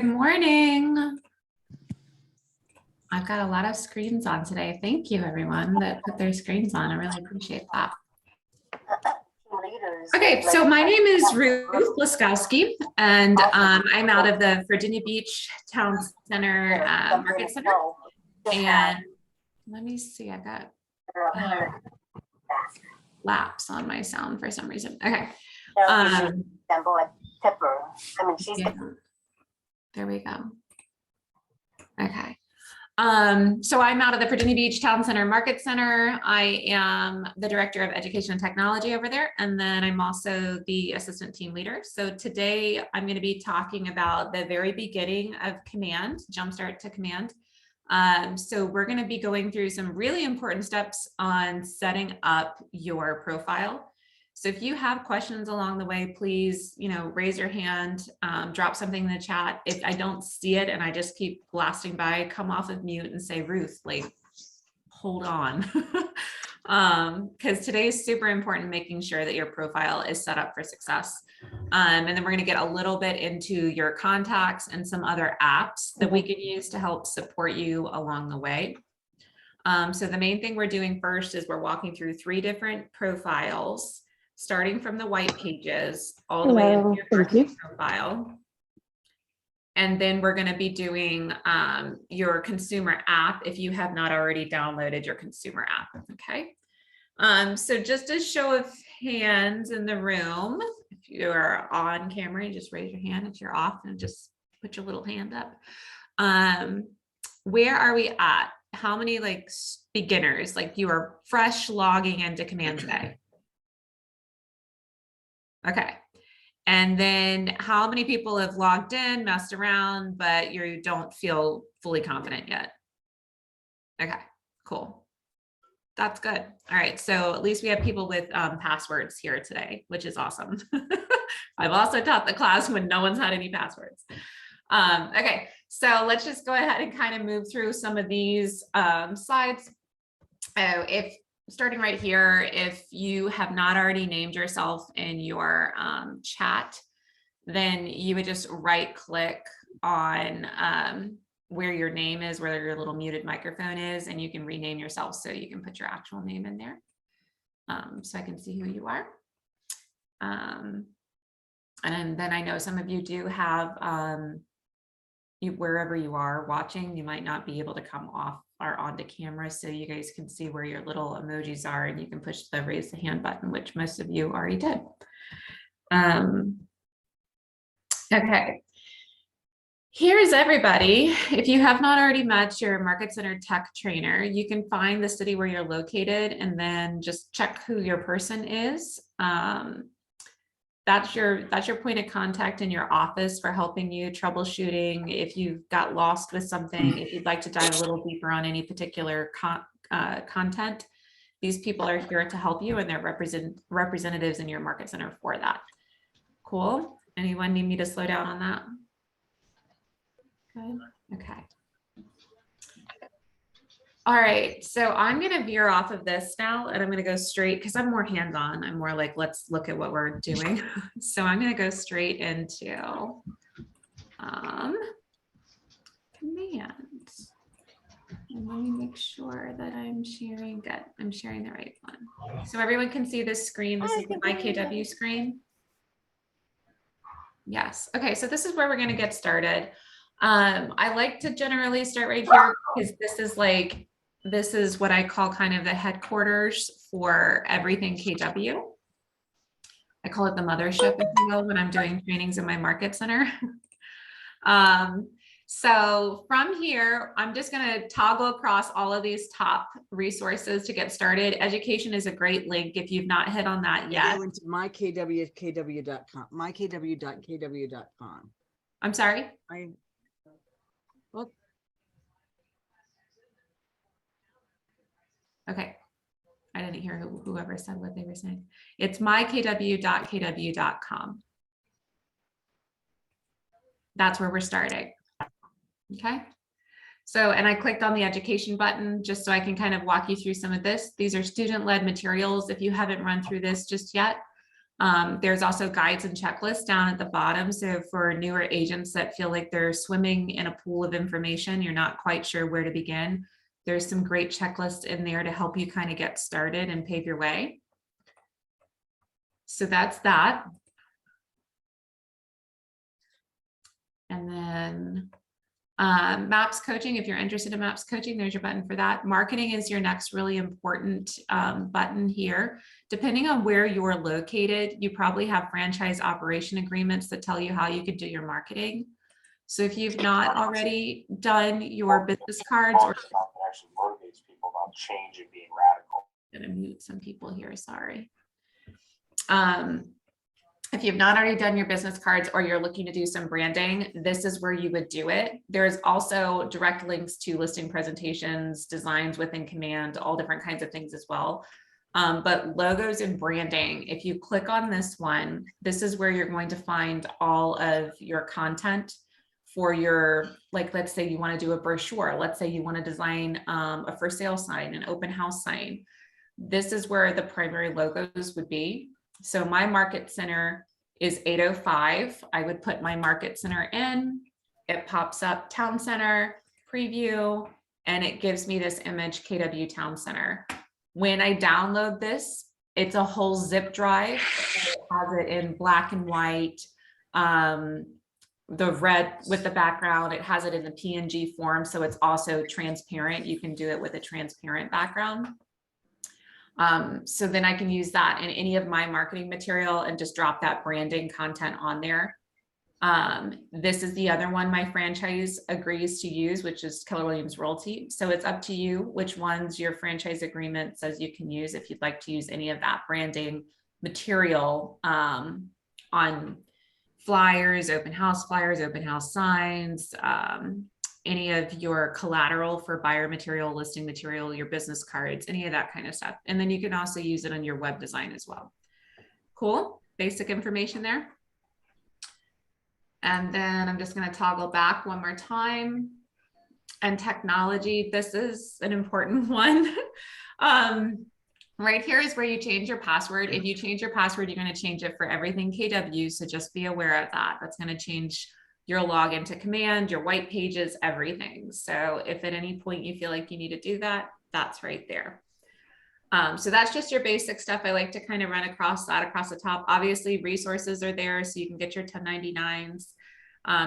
morning. I've got a lot of screens on today. Thank you, everyone that put their screens on. I really appreciate that. Okay, so my name is Ruth Laskowski, and I'm out of the Virginia Beach Town Center Market Center. And let me see, I've got laps on my sound for some reason. Okay. Yeah. There we go. Okay. So I'm out of the Virginia Beach Town Center Market Center. I am the Director of Education and Technology over there, and then I'm also the Assistant Team Leader. So today I'm going to be talking about the very beginning of Command, Jumpstart to Command. So we're going to be going through some really important steps on setting up your profile. So if you have questions along the way, please, raise your hand, drop something in the chat. If I don't see it and I just keep blasting by, come off of mute and say, Ruth, hold on. Because today is super important, making sure that your profile is set up for success. And then we're going to get a little bit into your contacts and some other apps that we can use to help support you along the way. So the main thing we're doing first is we're walking through 3 different profiles, starting from the white pages all the way into your marketing profile. And then we're going to be doing your consumer app if you have not already downloaded your consumer app. Okay. So just a show of hands in the room. If you are on camera, you just raise your hand. If you're off, and just put your little hand up. Where are we at? How many beginners, you are fresh logging into Command today? Okay. And then how many people have logged in, messed around, but you don't feel fully confident yet? Okay, cool. That's good. All right. So at least we have people with passwords here today, which is awesome. I've also taught the class when no one's had any passwords. Okay. So let's just go ahead and kind of move through some of these slides. Starting right here, if you have not already named yourself in your chat, then you would just right click on where your name is, where your little muted microphone is, and you can rename yourself so you can put your actual name in there. So I can see who you are. And then I know some of you do have, wherever you are watching, you might not be able to come off or onto camera, so you guys can see where your little emojis are, and you can push the raise the hand button, which most of you already did. Okay, here's everybody. If you have not already met your Market Center Tech Trainer, you can find the city where you're located and then just check who your person is. That's your point of contact in your office for helping you troubleshooting. If you've got lost with something, if you'd like to dive a little deeper on any particular content, these people are here to help you, and they're representatives in your Market Center for that. Cool. Anyone need me to slow down on that? Good. Okay. All right, so I'm going to veer off of this now, and I'm going to go straight, because I'm more hands-on. I'm more like, let's look at what we're doing. So I'm going to go straight into Command. And let me make sure that I'm sharing. Good, I'm sharing the right one. So everyone can see this screen. This is the MyKW screen. Yes. Okay, so this is where we're going to get started. I like to generally start right here, because this is what I call kind of the headquarters for everything KW. I call it the mothership, if you will, when I'm doing trainings in my Market Center. So from here, I'm just going to toggle across all of these top resources to get started. Education is a great link if you've not hit on that yet. Go into mykw.kw.com, mykw.kw.com. I'm sorry? Okay, I didn't hear whoever said what they were saying. It's mykw.kw.com. That's where we're starting. Okay. So, and I clicked on the education button just so I can kind of walk you through some of this. These are student-led materials. If you haven't run through this just yet, There's also guides and checklists down at the bottom. So for newer agents that feel like they're swimming in a pool of information, you're not quite sure where to begin, there's some great checklists in there to help you kind of get started and pave your way. So that's that. And then MAPS coaching, if you're interested in MAPS coaching, there's your button for that. Marketing is your next really important button here. Depending on where you're located, you probably have franchise operation agreements that tell you how you could do your marketing. So if you've not already done your business cards, or actually motivates people about change and being radical. I'm gonna mute some people here, sorry. If you've not already done your business cards or you're looking to do some branding, this is where you would do it. There's also direct links to listing presentations, designs within Command, all different kinds of things as well. But logos and branding, if you click on this one, this is where you're going to find all of your content for your, like, let's say you want to do a brochure. Let's say you want to design a for sale sign, an open house sign. This is where the primary logos would be. So my market center is 805. I would put my market center in, it pops up town center, preview, and it gives me this image KW Town Center. When I download this, it's a whole zip drive. It has it in black and white, the red with the background. It has it in the PNG form. So it's also transparent. You can do it with a transparent background. So then I can use that in any of my marketing material and just drop that branding content on there. This is the other one my franchise agrees to use, which is Keller Williams Realty. So it's up to you which ones your franchise agreement says you can use if you'd like to use any of that branding material on flyers, open house signs, any of your collateral for buyer material, listing material, your business cards, any of that kind of stuff. And then you can also use it on your web design as well. Cool, basic information there. And then I'm just going to toggle back one more time. And technology, this is an important one. Right here is where you change your password. If you change your password, you're going to change it for everything KW. So just be aware of that. That's going to change your login to Command, your white pages, everything. So if at any point you feel like you need to do that, that's right there. So that's just your basic stuff. I like to kind of run across that across the top. Obviously, resources are there so you can get your 1099s,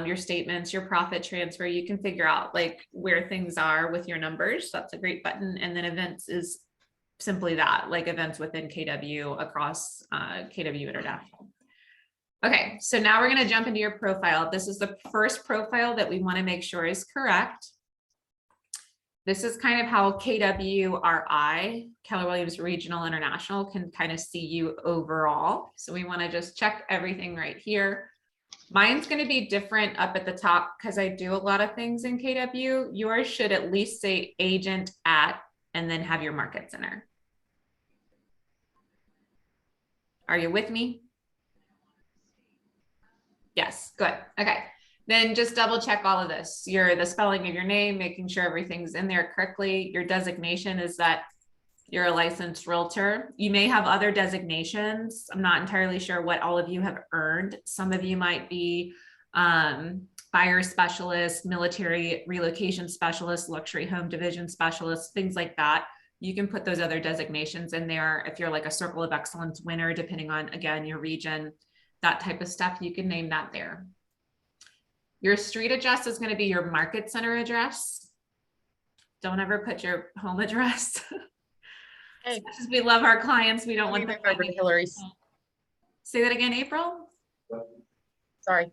your statements, your profit transfer. You can figure out like where things are with your numbers. That's a great button. And then events is simply that, like events within KW across KW International. Okay, so now we're going to jump into your profile. This is the first profile that we want to make sure is correct. This is kind of how KWRI, Keller Williams Regional International, can kind of see you overall. So we want to just check everything right here. Mine's going to be different up at the top because I do a lot of things in KW. Yours should at least say agent at, and then have your market center. Are you with me? Yes, good. Okay. Then just double check all of this. The spelling of your name, making sure everything's in there correctly. Your designation is that you're a licensed realtor. You may have other designations. I'm not entirely sure what all of you have earned. Some of you might be buyer specialist, military relocation specialist, luxury home division specialist, things like that. You can put those other designations in there. If you're like a Circle of Excellence winner, depending on, again, your region, that type of stuff, you can name that there. Your street address is going to be your market center address. Don't ever put your home address. Hey. As we love our clients, we don't want them Over to Hillary's. Say that again, April. Sorry.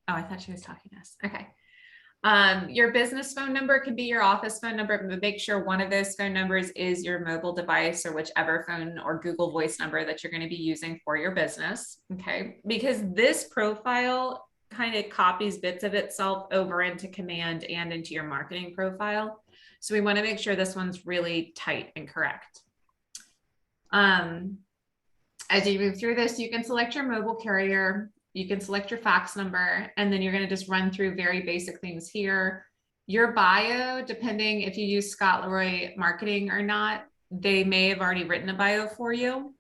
Oh, I thought she was talking to us. Okay. Your business phone number can be your office phone number, but make sure one of those phone numbers is your mobile device or whichever phone or Google Voice number that you're going to be using for your business. Okay. Because this profile kind of copies bits of itself over into Command and into your marketing profile. So we want to make sure this one's really tight and correct. As you move through this, you can select your mobile carrier. You can select your fax number, and then you're going to just run through very basic things here. Your bio, depending if you use Scott Leroy Marketing or not, they may have already written a bio for you.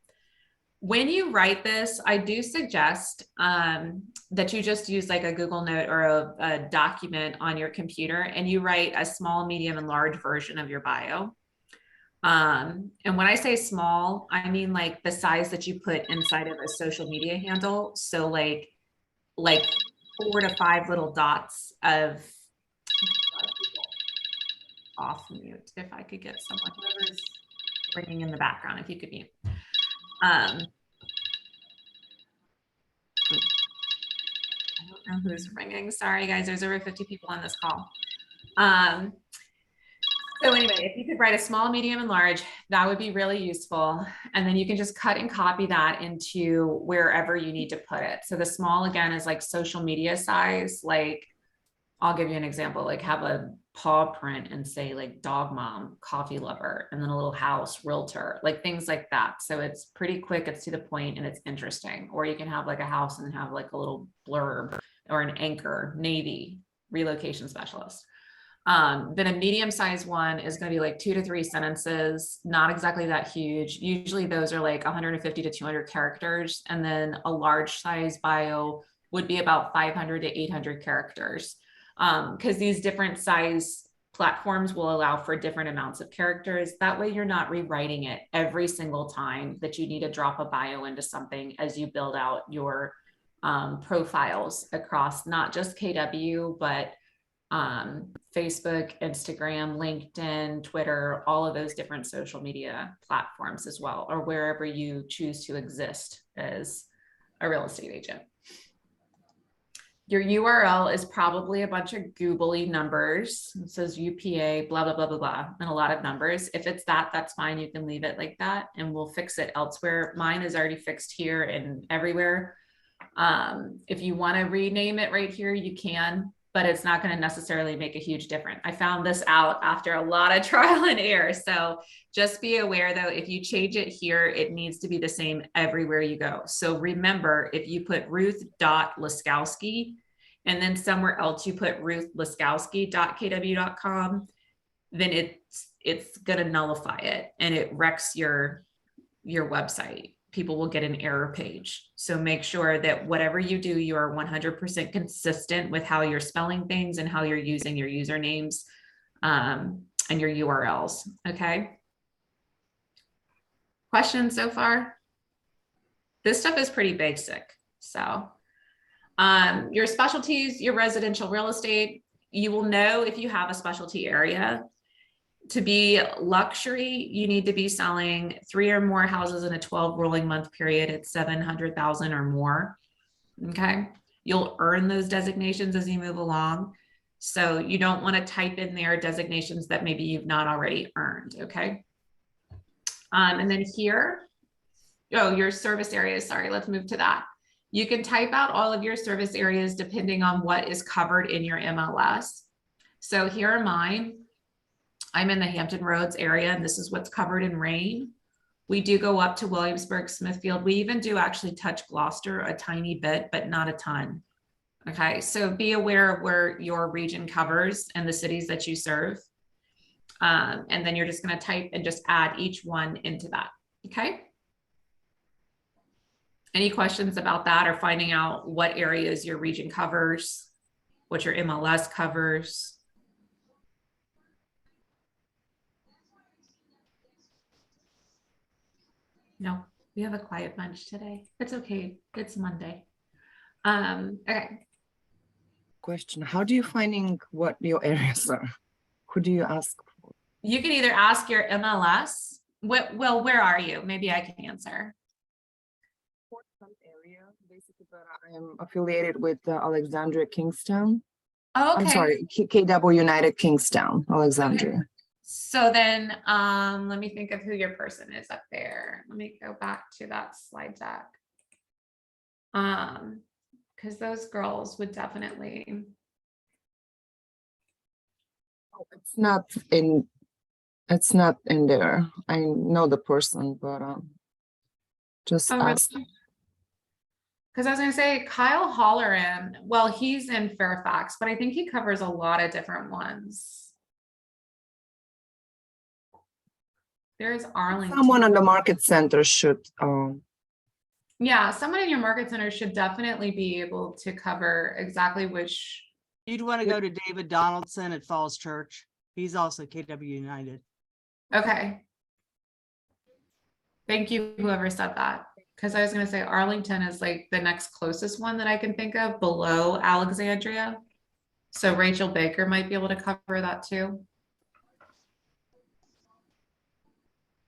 When you write this, I do suggest that you just use like a Google Note or a document on your computer and you write a small, medium, and large version of your bio. And when I say small, I mean like the size that you put inside of a social media handle. So like 4 to 5 little dots of off mute. If I could get someone, whoever's ringing in the background, if you could mute. I don't know who's ringing. Sorry, guys. There's over 50 people on this call. So anyway, if you could write a small, medium, and large, that would be really useful. And then you can just cut and copy that into wherever you need to put it. So the small, again, is like social media size. Like, I'll give you an example, like have a paw print and say like dog mom, coffee lover, and then a little house, realtor, like things like that. So it's pretty quick, it's to the point, and it's interesting. Or you can have like a house and have like a little blurb or an anchor, Navy, relocation specialist. Then a medium-sized one is going to be like 2 to 3 sentences, not exactly that huge. Usually those are like 150 to 200 characters. And then a large size bio would be about 500 to 800 characters. Because these different size platforms will allow for different amounts of characters. That way you're not rewriting it every single time that you need to drop a bio into something as you build out your profiles across not just KW, but Facebook, Instagram, LinkedIn, Twitter, all of those different social media platforms as well, or wherever you choose to exist as a real estate agent. Your URL is probably a bunch of googly numbers. It says UPA, blah, blah, blah, blah, blah, and a lot of numbers. If it's that, that's fine. You can leave it like that and we'll fix it elsewhere. Mine is already fixed here and everywhere. If you want to rename it right here, you can, but it's not going to necessarily make a huge difference. I found this out after a lot of trial and error. So just be aware though, if you change it here, it needs to be the same everywhere you go. So remember, if you put Ruth.Laskowski and then somewhere else you put RuthLaskowski.kw.com, then it's going to nullify it and it wrecks your website. People will get an error page. So make sure that whatever you do, you are 100% consistent with how you're spelling things and how you're using your usernames and your URLs. Okay. Questions so far? This stuff is pretty basic. So your specialties, your residential real estate, you will know if you have a specialty area. To be luxury, you need to be selling 3 or more houses in a 12 rolling month period at 700,000 or more. Okay. You'll earn those designations as you move along. So you don't want to type in there designations that maybe you've not already earned. Okay. And then here, your service areas. Sorry, let's move to that. You can type out all of your service areas depending on what is covered in your MLS. So here are mine. I'm in the Hampton Roads area, and this is what's covered in RAIN. We do go up to Williamsburg, Smithfield. We even do actually touch Gloucester a tiny bit, but not a ton. Okay, so be aware of where your region covers and the cities that you serve. And then you're just going to type and just add each one into that. Okay. Any questions about that or finding out what areas your region covers, what your MLS covers? No, we have a quiet bunch today. It's okay. It's Monday. Okay. Question: how do you finding what your areas are? Who do you ask for? You can either ask your MLS. Well, where are you? Maybe I can answer. Some area, basically, but I am affiliated with Alexandria Kingstown. Oh, okay. I'm sorry, KW United Kingstown, Alexandria. Okay. So then let me think of who your person is up there. Let me go back to that slide deck. Because those girls would definitely. Oh, it's not in there. I know the person, but just ask. Because I was gonna say Kyle Holleran, well, he's in Fairfax, but I think he covers a lot of different ones. There's Arlington. Someone on the market center should Yeah, someone in your market center should definitely be able to cover exactly which, You'd want to go to David Donaldson at Falls Church. He's also KW United. okay. Thank you, whoever said that, because I was gonna say Arlington is like the next closest one that I can think of below Alexandria. So Rachel Baker might be able to cover that too.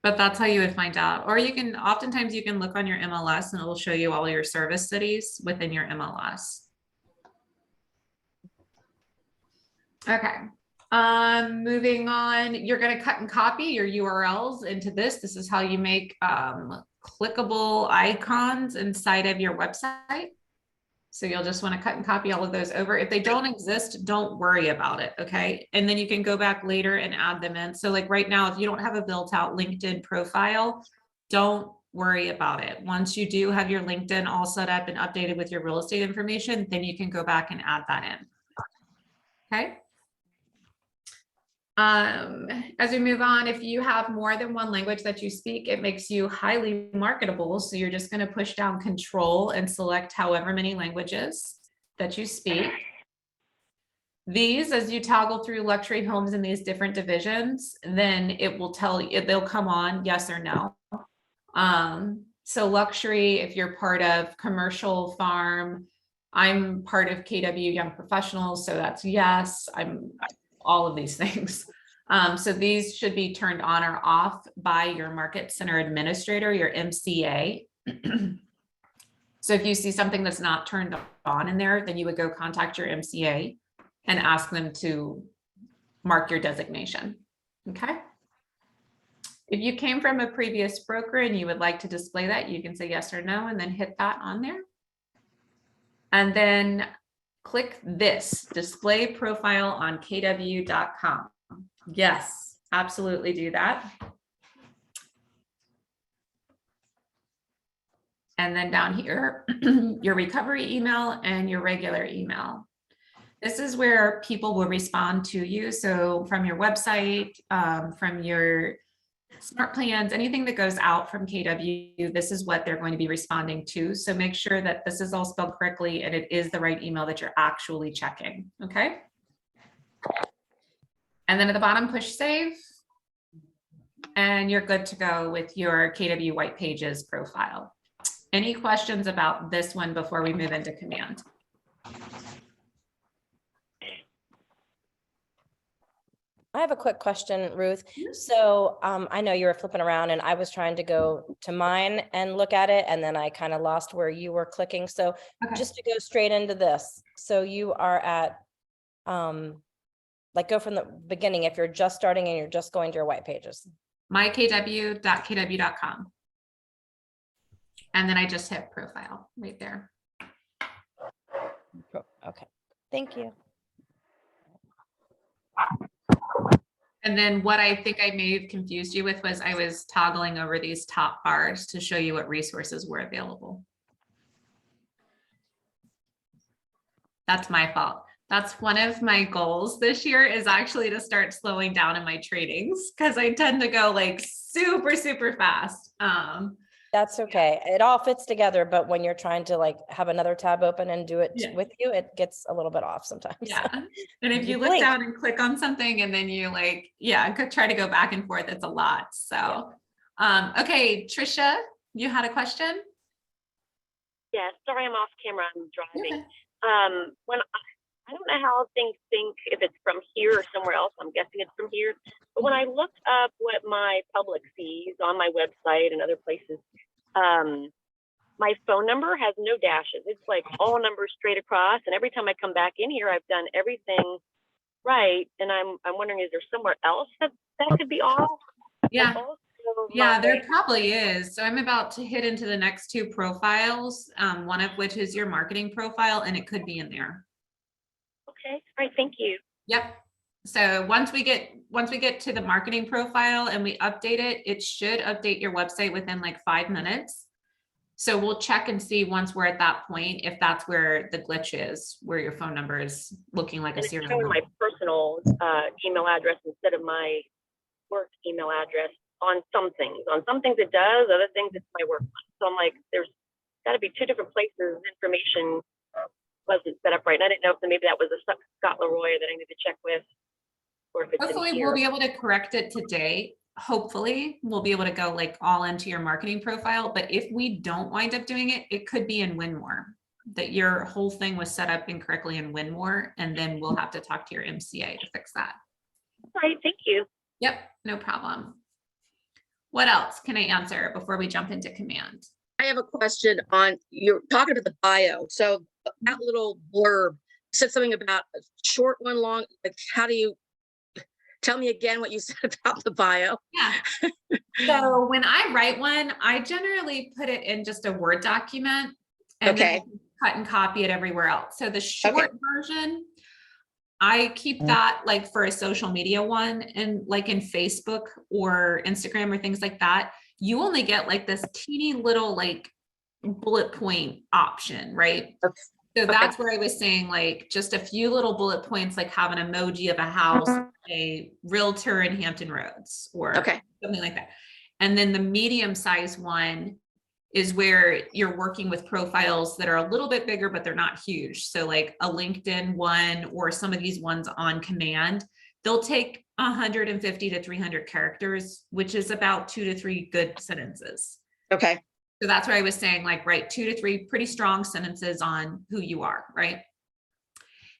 But that's how you would find out. Or you can, oftentimes you can look on your MLS and it'll show you all your service cities within your MLS. Okay. Moving on, you're going to cut and copy your URLs into this. This is how you make clickable icons inside of your website. So you'll just want to cut and copy all of those over. If they don't exist, don't worry about it, okay? And then you can go back later and add them in. So like right now, if you don't have a built out LinkedIn profile, don't worry about it. Once you do have your LinkedIn all set up and updated with your real estate information, then you can go back and add that in, okay? As we move on, if you have more than one language that you speak, it makes you highly marketable. So you're just going to push down control and select however many languages that you speak. These, as you toggle through luxury homes in these different divisions, then it will tell you, they'll come on yes or no. So luxury, if you're part of commercial farm, I'm part of KW Young Professionals, so that's yes. I'm all of these things. So these should be turned on or off by your market center administrator, your MCA. So if you see something that's not turned on in there, then you would go contact your MCA and ask them to mark your designation, okay? If you came from a previous broker and you would like to display that, you can say yes or no and then hit that on there. And then click this, display profile on kw.com. Yes, absolutely do that. And then down here, your recovery email and your regular email. This is where people will respond to you. So from your website, from your smart plans, anything that goes out from KW, this is what they're going to be responding to. So make sure that this is all spelled correctly and it is the right email that you're actually checking, okay? And then at the bottom, push save. And you're good to go with your KW White Pages profile. Any questions about this one before we move into command? I have a quick question, Ruth. So I know you were flipping around and I was trying to go to mine and look at it, and then I kind of lost where you were clicking. So Okay. just to go straight into this. So you are at, like go from the beginning, if you're just starting and you're just going to your white pages. mykw.kw.com. And then I just hit profile right there. Okay, thank you. And then what I think I may have confused you with was I was toggling over these top bars to show you what resources were available. That's my fault. That's one of my goals this year, is actually to start slowing down in my trainings, because I tend to go like super, super fast. That's okay. It all fits together, but when you're trying to like have another tab open and do it Yeah. with you, it gets a little bit off sometimes. Yeah. And if you You look blink. down and click on something and then you like, yeah, try to go back and forth, it's a lot. So, okay, Trisha, you had a question? Yeah, sorry, I'm off camera. I'm driving. Okay. When I don't know how things think, if it's from here or somewhere else. I'm guessing it's from here. But when I look up what my public sees on my website and other places, my phone number has no dashes. It's like all numbers straight across. And every time I come back in here, I've done everything right. And I'm wondering, is there somewhere else that could be off? Yeah. And also Yeah, my- there probably is. So I'm about to hit into the next two profiles, one of which is your marketing profile, and it could be in there. Okay, all right, thank you. Yep. So once we get to the marketing profile and we update it, it should update your website within like 5 minutes. So we'll check and see once we're at that point, if that's where the glitch is, where your phone number is looking like And a it's serial showing number. my personal email address instead of my work email address on some things. On some things it does, other things it's my work one. So I'm like, there's got to be two different places. Information wasn't set up right. And I didn't know if maybe that was a Scott Leroy that I need to check with, or if it's in Hopefully here. we'll be able to correct it today. Hopefully we'll be able to go like all into your marketing profile. But if we don't wind up doing it, it could be in Winmore, that your whole thing was set up incorrectly in Winmore, and then we'll have to talk to your MCA to fix that. All right, thank you. Yep, no problem. What else can I answer before we jump into command? I have a question on, you're talking about the bio. So that little blurb said something about a short one, long, like how do you, tell me again what you said about the bio? Yeah. So when I write one, I generally put it in just a Word document and then Okay. cut and copy it everywhere else. So the short version, I keep that like for a social media one, and like in Facebook or Instagram or things like that, you only get like this teeny little like bullet point option, right? Okay. So that's where I was saying like just a few little bullet points, like have an emoji of a house, a realtor in Hampton Roads or Okay. something like that. And then the medium size one is where you're working with profiles that are a little bit bigger, but they're not huge. So like a LinkedIn one or some of these ones on command, they'll take 150 to 300 characters, which is about 2 to 3 good sentences. Okay. So that's why I was saying like, write 2 to 3 pretty strong sentences on who you are, right?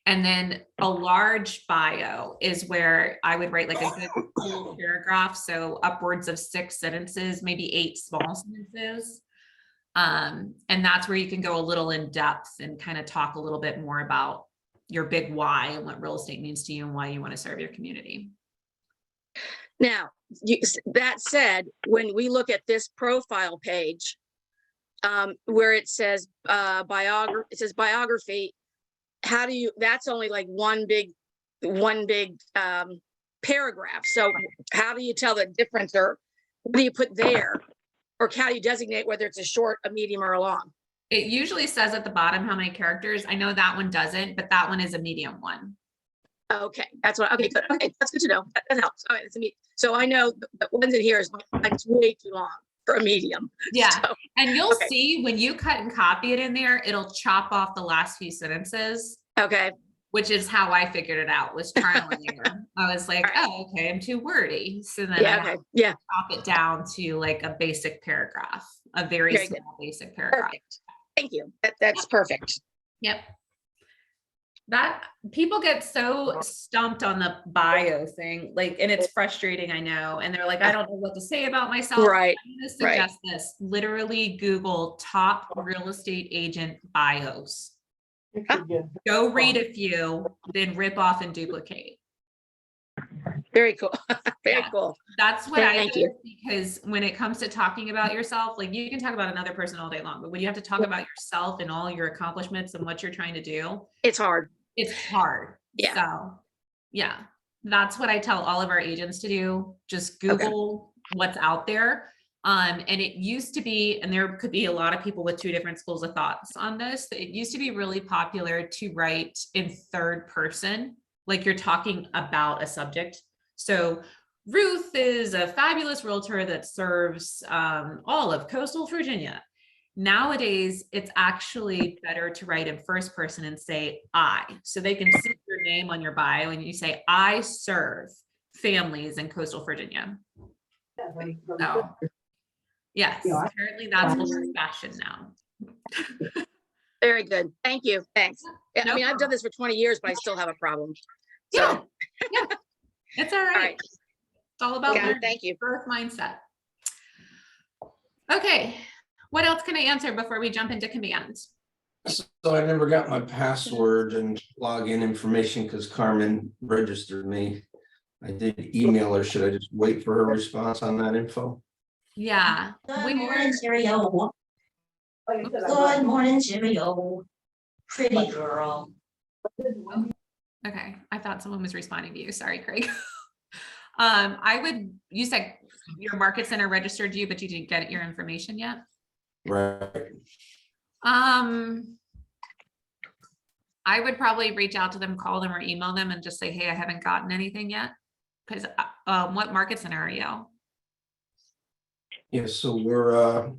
And then a large bio is where I would write like a good full paragraph. So upwards of 6 sentences, maybe 8 small sentences. And that's where you can go a little in depth and kind of talk a little bit more about your big why and what real estate means to you and why you want to serve your community. Now, that said, when we look at this profile page, where it says biography, how do you, that's only like one big paragraph. So how do you tell the difference, or what do you put there? Or how do you designate whether it's a short, a medium, or a long? It usually says at the bottom how many characters. I know that one doesn't, but that one is a medium one. Okay, that's what, okay, good. Okay, that's good to know. That helps. All right, so I know the ones in here is like it's way too long for a medium. Yeah. So, And you'll okay. see when you cut and copy it in there, it'll chop off the last few sentences, okay, which is how I figured it out, was trial and error. I was like, Alright. oh, okay, I'm too wordy. So then yeah, I okay, yeah, chop it down to like a basic paragraph, a very Very good. small basic paragraph. perfect. Thank you. That's perfect. Yep. That people get so stumped on the bio thing, like, and it's frustrating, I know. And they're like, I don't know what to say about myself. Right, I'm gonna suggest this. Literally Google top real estate agent bios. Go read a few, then rip off and duplicate. very cool, very Yeah. cool. That's what I Thank do, you. because when it comes to talking about yourself, like you can talk about another person all day long, but when you have to talk about yourself and all your accomplishments and what you're trying to do, It's hard. it's hard. Yeah. So, yeah, that's what I tell all of our agents to do. Just Google what's out there. And it used to be, and there could be a lot of people with 2 different schools of thoughts on this. It used to be really popular to write in third person, like you're talking about a subject. So Ruth is a fabulous realtor that serves all of coastal Virginia. Nowadays, it's actually better to write in first person and say I, so they can see your name on your bio and you say, I serve families in coastal Virginia. So, yes, apparently that's old fashioned now. Very good. Thank you. Thanks. Yeah, No I mean, I've done problem. this for 20 years, but I still have a problem. So, Yeah, yeah, it's all all right. right. It's all about Got it. learning, Thank you. growth mindset. Okay, what else can I answer before we jump into command? So I never got my password and login information because Carmen registered me. I did email her. Should I just wait for her response on that info? Yeah. Good morning, Cheerio. Good morning, Cheerio. Pretty girl. Okay, I thought someone was responding to you. Sorry, Craig. You said your market center registered you, but you didn't get your information yet. Right. I would probably reach out to them, call them or email them and just say, hey, I haven't gotten anything yet. Because what market center are you? Yeah, so we're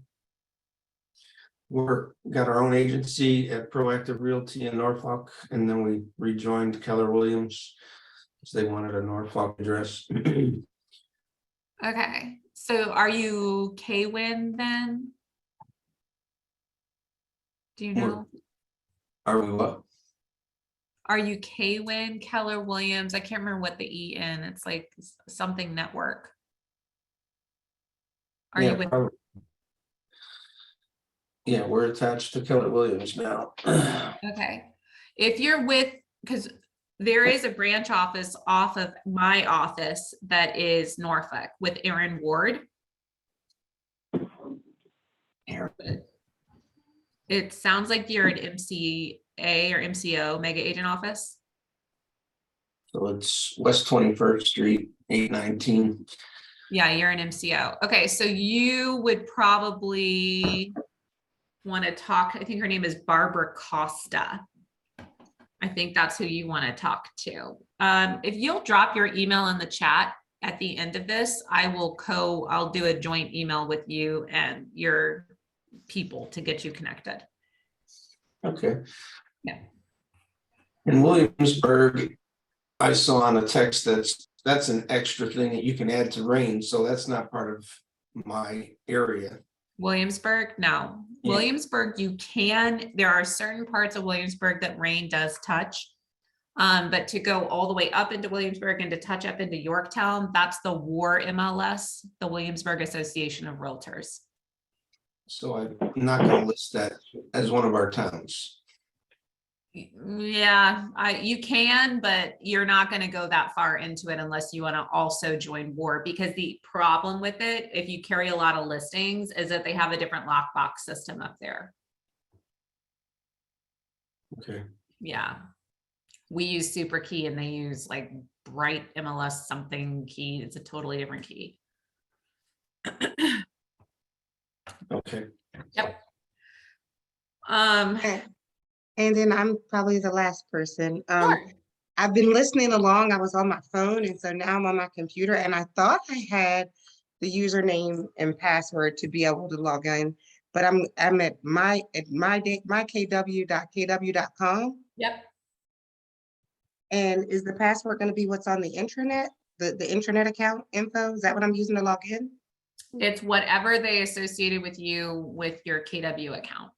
we're got our own agency at Proactive Realty in Norfolk, and then we rejoined Keller Williams. So they wanted a Norfolk address. Okay, so are you K-Win then? Do you We're- know? Are we what? Are you K-Win, Keller Williams? I can't remember what the E in, it's like something network. Are Yeah, you with, probably. Yeah, we're attached to Keller Williams now. okay. If you're with, because there is a branch office off of my office that is Norfolk with Aaron Ward. It sounds like you're at MCA or MCO, Mega Agent Office. So it's West 21st Street, 819. Yeah, you're an MCO. Okay, so you would probably want to talk, I think her name is Barbara Costa. I think that's who you want to talk to. If you'll drop your email in the chat at the end of this, I'll do a joint email with you and your people to get you connected. Okay. Yeah. In Williamsburg, I saw on a text that's an extra thing that you can add to range, so that's not part of my area. Williamsburg, no. Yeah. Williamsburg, you can, there are certain parts of Williamsburg that rain does touch. But to go all the way up into Williamsburg and to touch up into Yorktown, that's the WAR MLS, the Williamsburg Association of Realtors. So I'm not gonna list that as one of our towns. Yeah, you can, but you're not going to go that far into it unless you want to also join WAR, because the problem with it, if you carry a lot of listings, is that they have a different lockbox system up there. Okay. Yeah. We use Super Key and they use like Bright MLS something key. It's a totally different key. Okay. Yep. And then I'm probably the last person. Sure. I've been listening along. I was on my phone, and so now I'm on my computer, and I thought I had the username and password to be able to log in, but I'm at mykw.kw.com. Yep. And is the password going to be what's on the intranet, the intranet account info? Is that what I'm using to log in? It's whatever they associated with you with your KW account.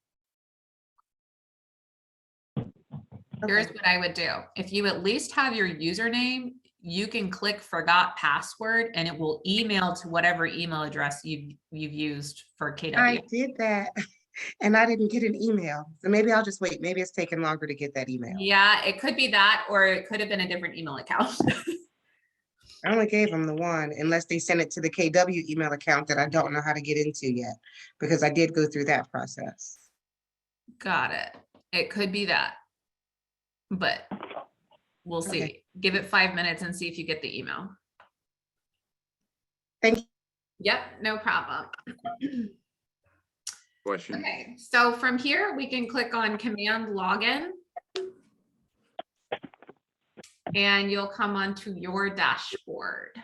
Here's Okay. what I would do. If you at least have your username, you can click forgot password and it will email to whatever email address you've used for KW. I did that and I didn't get an email. So maybe I'll just wait. Maybe it's taking longer to get that email. Yeah, it could be that, or it could have been a different email account. I only gave them the one, unless they send it to the KW email account that I don't know how to get into yet, because I did go through that process. Got it. It could be that. But we'll see. Okay. Give it 5 minutes and see if you get the email. Thank you. Yep, no problem. Question. Okay, so from here, we can click on command login. And you'll come onto your dashboard.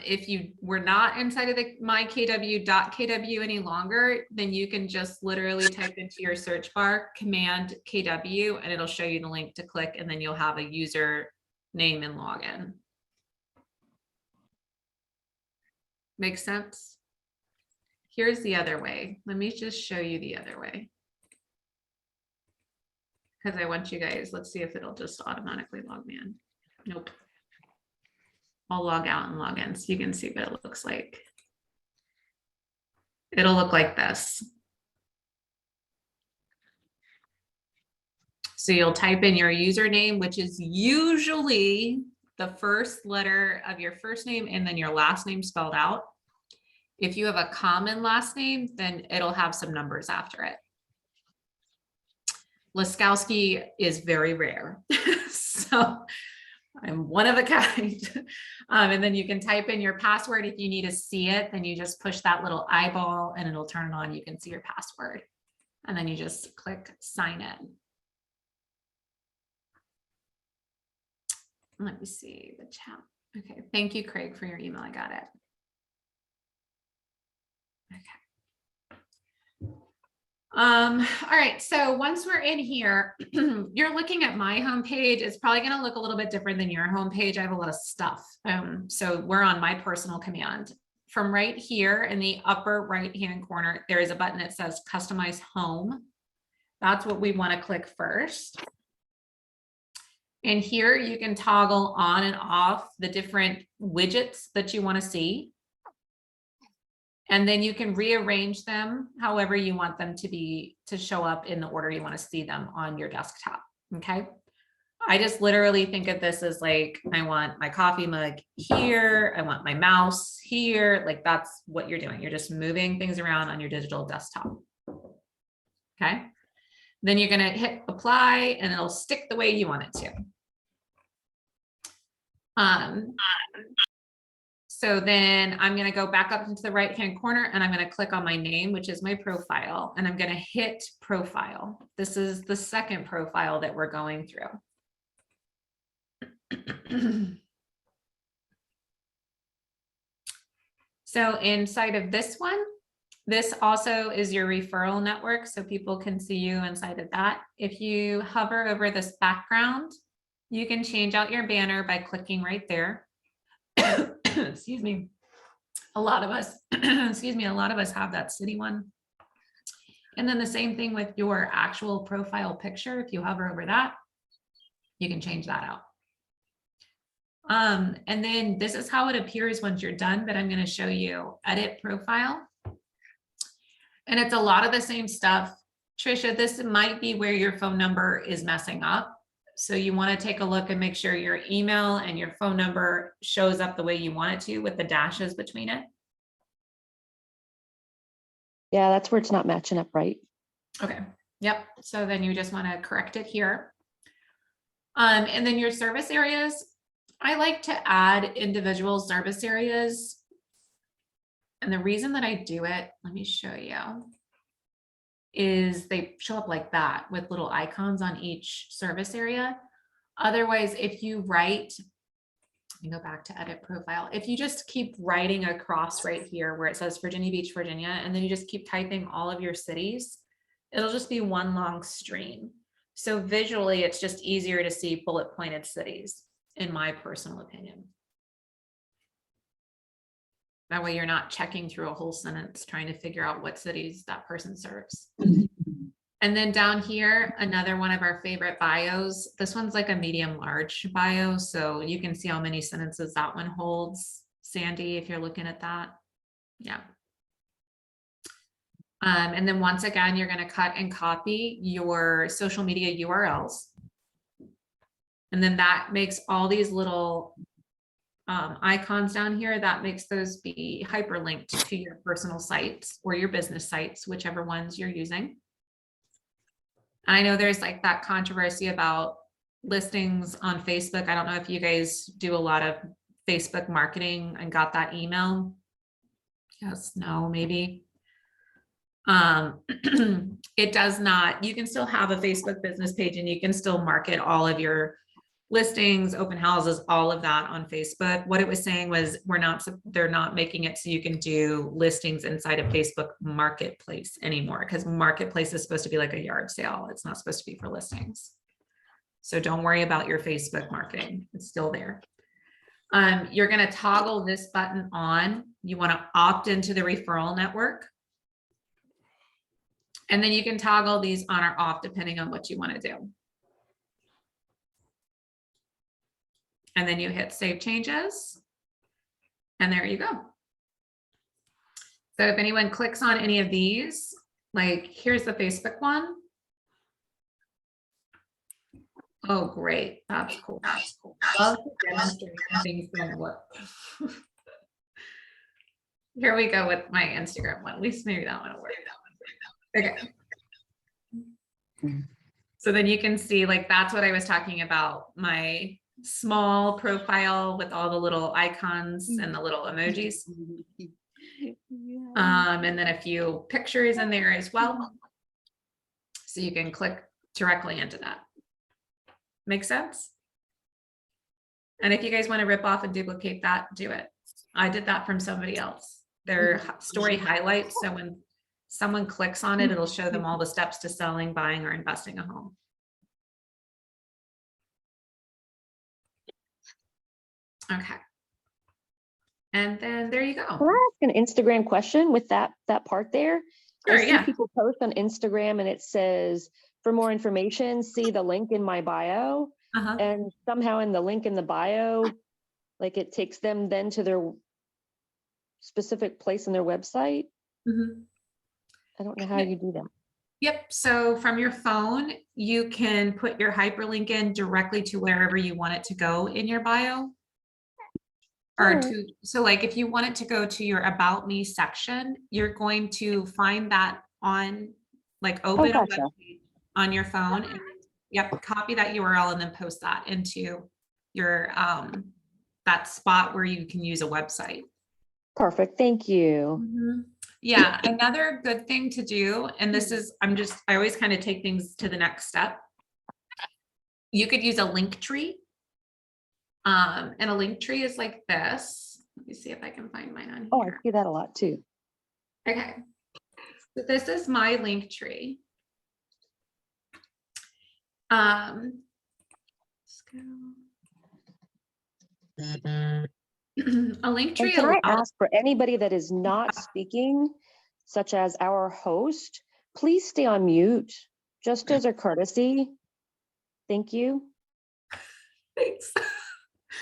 If you were not inside of the mykw.kw any longer, then you can just literally type into your search bar command KW and it'll show you the link to click, and then you'll have a user name and login. Makes sense? Here's the other way. Let me just show you the other way. Because I want you guys, let's see if it'll just automatically log me in. Nope. I'll log out and log in so you can see what it looks like. It'll look like this. So you'll type in your username, which is usually the first letter of your first name and then your last name spelled out. If you have a common last name, then it'll have some numbers after it. Laskowski is very rare. So I'm one of a kind. And then you can type in your password. If you need to see it, then you just push that little eyeball and it'll turn it on. You can see your password. And then you just click sign in. Let me see the chat. Okay, thank you, Craig, for your email. I got it. All right, so once we're in here, you're looking at my homepage. It's probably going to look a little bit different than your homepage. I have a lot of stuff. So we're on my personal command. From right here in the upper right-hand corner, there is a button that says Customize Home. That's what we want to click first. And here you can toggle on and off the different widgets that you want to see. And then you can rearrange them however you want them to show up in the order you want to see them on your desktop. Okay. I just literally think of this as like, I want my coffee mug here. I want my mouse here. Like that's what you're doing. You're just moving things around on your digital desktop. Okay. Then you're going to hit apply and it'll stick the way you want it to. So then I'm going to go back up into the right-hand corner and I'm going to click on my name, which is my profile, and I'm going to hit profile. This is the second profile that we're going through. So inside of this one, this also is your referral network, so people can see you inside of that. If you hover over this background, you can change out your banner by clicking right there. Excuse me. A lot of us, excuse me, a lot of us have that city one. And then the same thing with your actual profile picture. If you hover over that, you can change that out. And then this is how it appears once you're done, but I'm going to show you edit profile. And it's a lot of the same stuff. Trisha, this might be where your phone number is messing up. So you want to take a look and make sure your email and your phone number shows up the way you want it to with the dashes between it. Yeah, that's where it's not matching up right. Okay. Yep. So then you just want to correct it here. And then your service areas, I like to add individual service areas. And the reason that I do it, let me show you, is they show up like that with little icons on each service area. Otherwise, if you write, let me go back to edit profile. If you just keep writing across right here where it says Virginia Beach, Virginia, and then you just keep typing all of your cities, it'll just be one long stream. So visually, it's just easier to see bullet pointed cities, in my personal opinion. That way you're not checking through a whole sentence trying to figure out what cities that person serves. And then down here, another one of our favorite bios. This one's like a medium large bio, so you can see how many sentences that one holds. Sandy, if you're looking at that. Yeah. And then once again, you're going to cut and copy your social media URLs. And then that makes all these little icons down here, that makes those be hyperlinked to your personal sites or your business sites, whichever ones you're using. And I know there's like that controversy about listings on Facebook. I don't know if you guys do a lot of Facebook marketing and got that email. Yes, no, maybe. It does not, you can still have a Facebook business page and you can still market all of your listings, open houses, all of that on Facebook. What it was saying was they're not making it so you can do listings inside of Facebook Marketplace anymore, because Marketplace is supposed to be like a yard sale. It's not supposed to be for listings. So don't worry about your Facebook marketing. It's still there. You're going to toggle this button on. You want to opt into the referral network. And then you can toggle these on or off depending on what you want to do. And then you hit save changes. And there you go. So if anyone clicks on any of these, like here's the Facebook one. Oh, great. That's cool. That's cool. Love to demonstrate things don't work. Here we go with my Instagram one. At least maybe that one will work. Okay. So then you can see, like, that's what I was talking about. My small profile with all the little icons and the little emojis. And then a few pictures in there as well. So you can click directly into that. Make sense? And if you guys want to rip off and duplicate that, do it. I did that from somebody else. their story highlights. So when someone clicks on it, it'll show them all the steps to selling, buying, or investing a home. Okay. And then there you Can go. I ask an Instagram question with that part there? I Sure, see yeah. people post on Instagram and it says, for more information, see the link in my bio. Uh-huh. And somehow in the link in the bio, like it takes them then to their specific place in their website. Mhm. I don't know how you do that. Yep. So from your phone, you can put your hyperlink in directly to wherever you want it to go in your bio. Or Alright. to, so like if you want it to go to your About Me section, you're going to find that on, like open a gotcha. webpage on your phone and yep, copy that URL and then post that into your that spot where you can use a website. Perfect. Thank you. Mhm. Yeah, another good thing to do, and this is, I always kind of take things to the next step. You could use a link tree. And a link tree is like this. Let me see if I can find mine on Oh, I here. see that a lot too. Okay. So this is my link tree. Let's go. A link And tree can I allows, ask for anybody that is not speaking, such as our host, please stay on mute, just as a courtesy. Thank you. thanks.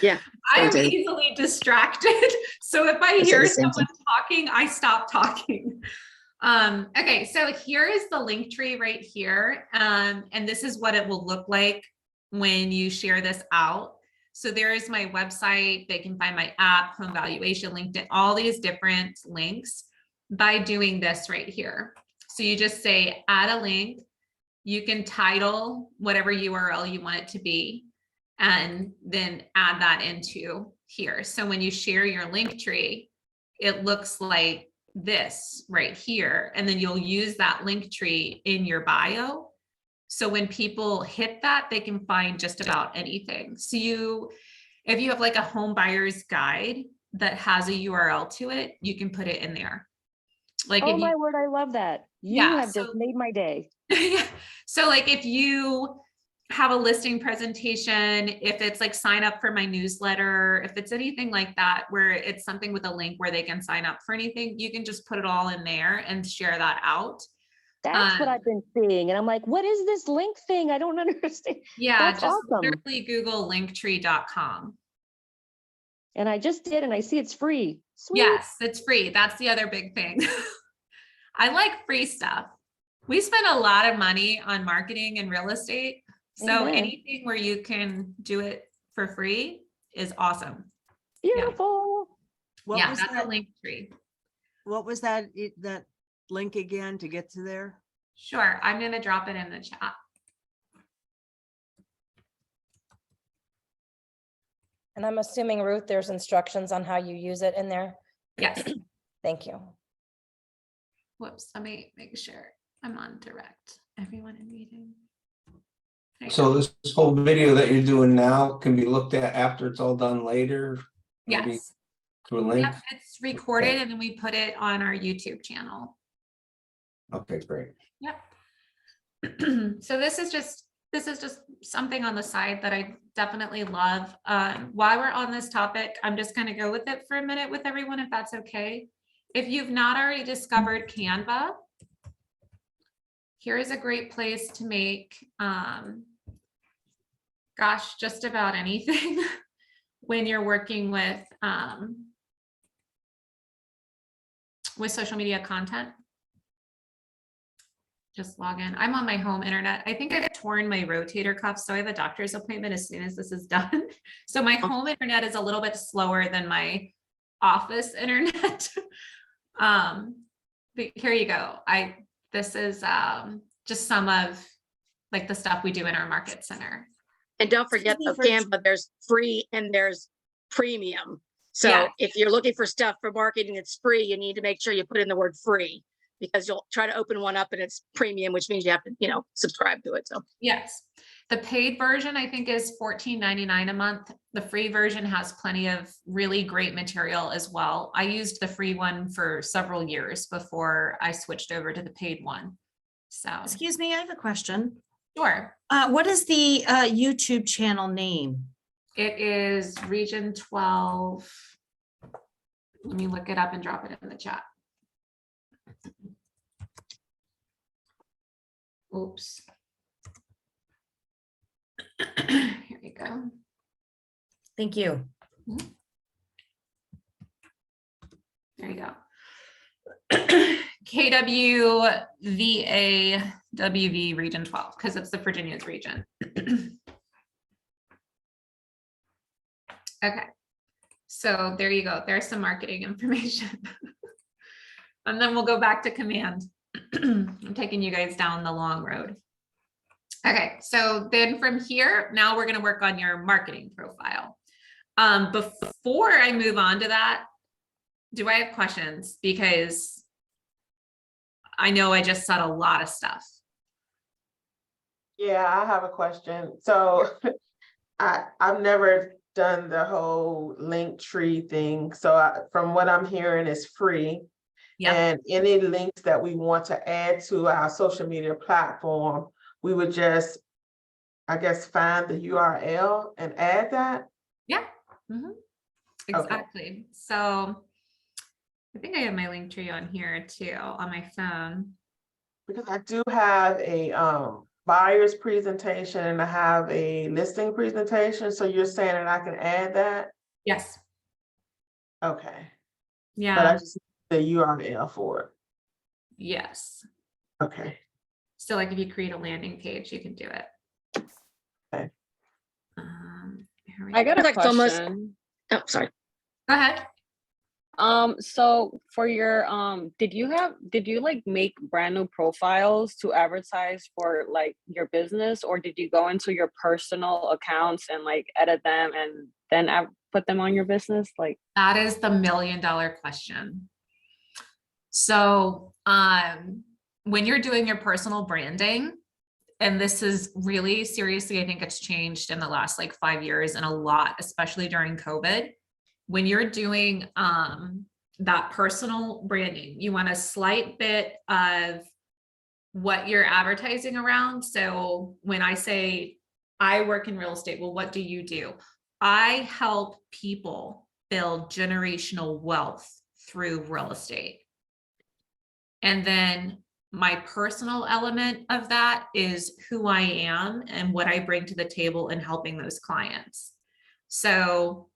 Yeah. I am Thanks, Amy. easily distracted. So if I I said hear the same someone talking, I stop talking. Okay, so here is the link tree right here. And this is what it will look like when you share this out. So there is my website. They can find my app, home valuation, LinkedIn, all these different links by doing this right here. So you just say add a link. You can title whatever URL you want it to be, and then add that into here. So when you share your link tree, it looks like this right here. And then you'll use that link tree in your bio. So when people hit that, they can find just about anything. So if you have like a home buyer's guide that has a URL to it, you can put it in there. Like Oh if my you, word, I love that. You Yeah, have just so- made my day. so like if you have a listing presentation, if it's like sign up for my newsletter, if it's anything like that, where it's something with a link where they can sign up for anything, you can just put it all in there and share that out. That's what I've been seeing. And I'm like, what is this link thing? I don't understand. Yeah, That's just awesome. literally Google linktree.com. And I just did, and I see it's free. Sweet. Yes, it's free. That's the other big thing. I like free stuff. We spend a lot of money on marketing and real estate. So Amen. anything where you can do it for free is awesome. Beautiful. What Yeah, was that's that? a link tree. What was that, that link again to get to there? Sure, I'm gonna drop it in the chat. And I'm assuming, Ruth, there's instructions on how you use it in there. Yes. Thank you. Whoops, let me make sure I'm on direct. Everyone in meeting. There you So go. this whole video that you're doing now can be looked at after it's all done later? Maybe Yes. through a link? Yep, it's recorded and then we put it on our YouTube channel. Okay, great. Yep. So this is just something on the side that I definitely love. While we're on this topic, I'm just going to go with it for a minute with everyone, if that's okay. If you've not already discovered Canva, here is a great place to make, gosh, just about anything when you're working with social media content. Just log in. I'm on my home internet. I think I've torn my rotator cuff, so I have a doctor's appointment as soon as this is done. So my home internet is a little bit slower than my office internet. But here you go. This is just some of like the stuff we do in our market center. And don't forget though, Canva, there's free and there's premium. So Yeah. if you're looking for stuff for marketing that's free, you need to make sure you put in the word free, because you'll try to open one up and it's premium, which means you have to, subscribe to it. So Yes. The paid version, I think, is $14.99 a month. The free version has plenty of really great material as well. I used the free one for several years before I switched over to the paid one. So, Excuse me, I have a question. sure. What is the YouTube channel name? It is Region 12. Let me look it up and drop it in the chat. Oops. Here we go. Thank you. There you go. KWVAWV Region 12, because it's the Virginia's region. Okay. So there you go. There's some marketing information. And then we'll go back to command. I'm taking you guys down the long road. Okay, so then from here, now we're going to work on your marketing profile. Before I move on to that, do I have questions? Because I know I just said a lot of stuff. Yeah, I have a question. So I've never done the whole link tree thing. So from what I'm hearing, it's free. Yeah. And any links that we want to add to our social media platform, we would just, I guess, find the URL and add that. Yeah. Exactly. So I think I have my link tree on here too on my phone. Because I do have a buyer's presentation and I have a listing presentation. So you're saying that I can add that? Yes. Okay. Yeah. But I just need the URL for it. Yes. Okay. So like if you create a landing page, you can do it. Okay. Here we I got a Like almost- question. Oh, sorry. Go ahead. So for your did you like make brand new profiles to advertise for like your business, or did you go into your personal accounts and like edit them and then put them on your business? Like, That is the $1 million question. So when you're doing your personal branding, and this is really seriously, I think it's changed in the last like 5 years and a lot, especially during COVID. When you're doing that personal branding, you want a slight bit of what you're advertising around. So when I say I work in real estate, well, what do you do? I help people build generational wealth through real estate. And then my personal element of that is who I am and what I bring to the table in helping those clients. So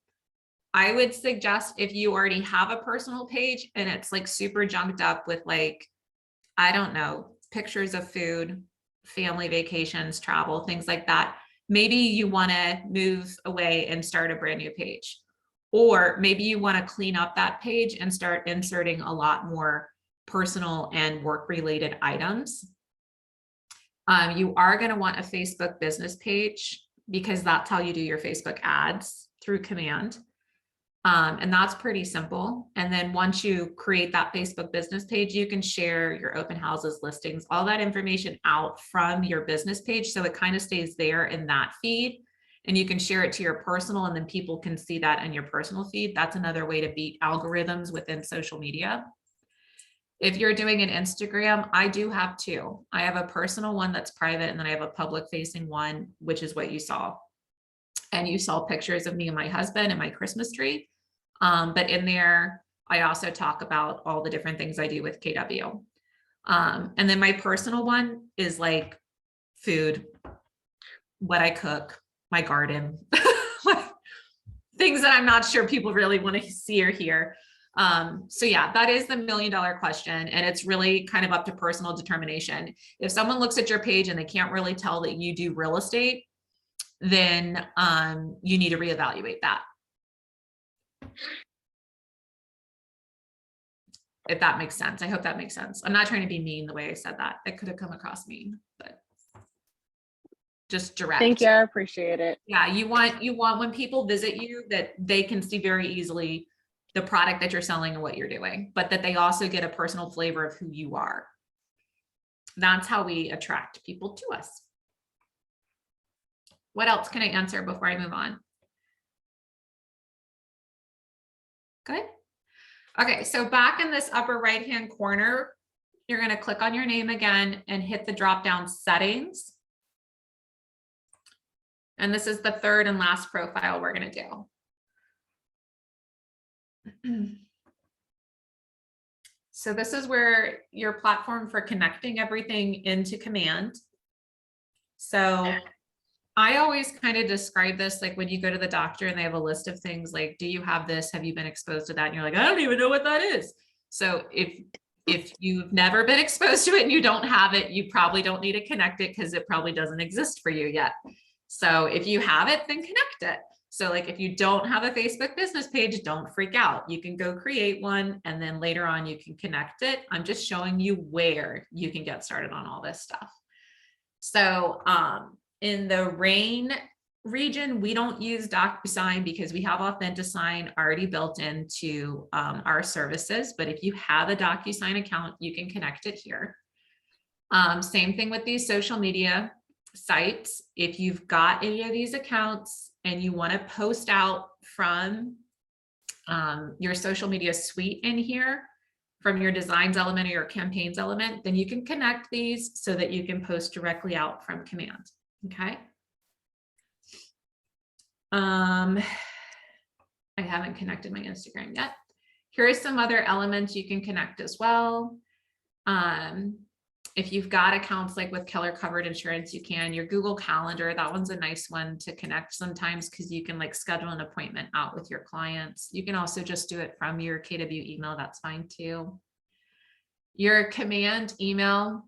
I would suggest if you already have a personal page and it's like super junked up with like, I don't know, pictures of food, family vacations, travel, things like that. Maybe you want to move away and start a brand new page. Or maybe you want to clean up that page and start inserting a lot more personal and work-related items. You are going to want a Facebook business page because that's how you do your Facebook ads through command. And that's pretty simple. And then once you create that Facebook business page, you can share your open houses, listings, all that information out from your business page. So it kind of stays there in that feed, and you can share it to your personal, and then people can see that in your personal feed. That's another way to beat algorithms within social media. If you're doing an Instagram, I do have two. I have a personal one that's private, and then I have a public facing one, which is what you saw. And you saw pictures of me and my husband and my Christmas tree. But in there, I also talk about all the different things I do with KW. And then my personal one is like food, what I cook, my garden, things that I'm not sure people really want to see or hear. So yeah, that is the $1 million question. And it's really kind of up to personal determination. If someone looks at your page and they can't really tell that you do real estate, then you need to reevaluate that. If that makes sense. I hope that makes sense. I'm not trying to be mean the way I said that. It could have come across mean, but just direct. thank you, I appreciate it. Yeah, you want when people visit you that they can see very easily the product that you're selling and what you're doing, but that they also get a personal flavor of who you are. That's how we attract people to us. What else can I answer before I move on? Good. Okay, so back in this upper right-hand corner, you're going to click on your name again and hit the drop-down settings. And this is the third and last profile we're going to do. So this is where your platform for connecting everything into Command. So I always kind of describe this like when you go to the doctor and they have a list of things like, do you have this? Have you been exposed to that? And you're like, I don't even know what that is. So if you've never been exposed to it and you don't have it, you probably don't need to connect it because it probably doesn't exist for you yet. So if you have it, then connect it. So like if you don't have a Facebook business page, don't freak out. You can go create one and then later on you can connect it. I'm just showing you where you can get started on all this stuff. So in the RAIN region, we don't use DocuSign because we have Authentisign already built into our services. But if you have a DocuSign account, you can connect it here. Same thing with these social media sites. If you've got any of these accounts and you want to post out from your social media suite in here, from your designs element or your campaigns element, then you can connect these so that you can post directly out from Command. Okay. I haven't connected my Instagram yet. Here are some other elements you can connect as well. If you've got accounts like with Keller Covered Insurance, you can. Your Google Calendar, that one's a nice one to connect sometimes because you can like schedule an appointment out with your clients. You can also just do it from your KW email, that's fine too. Your Command email,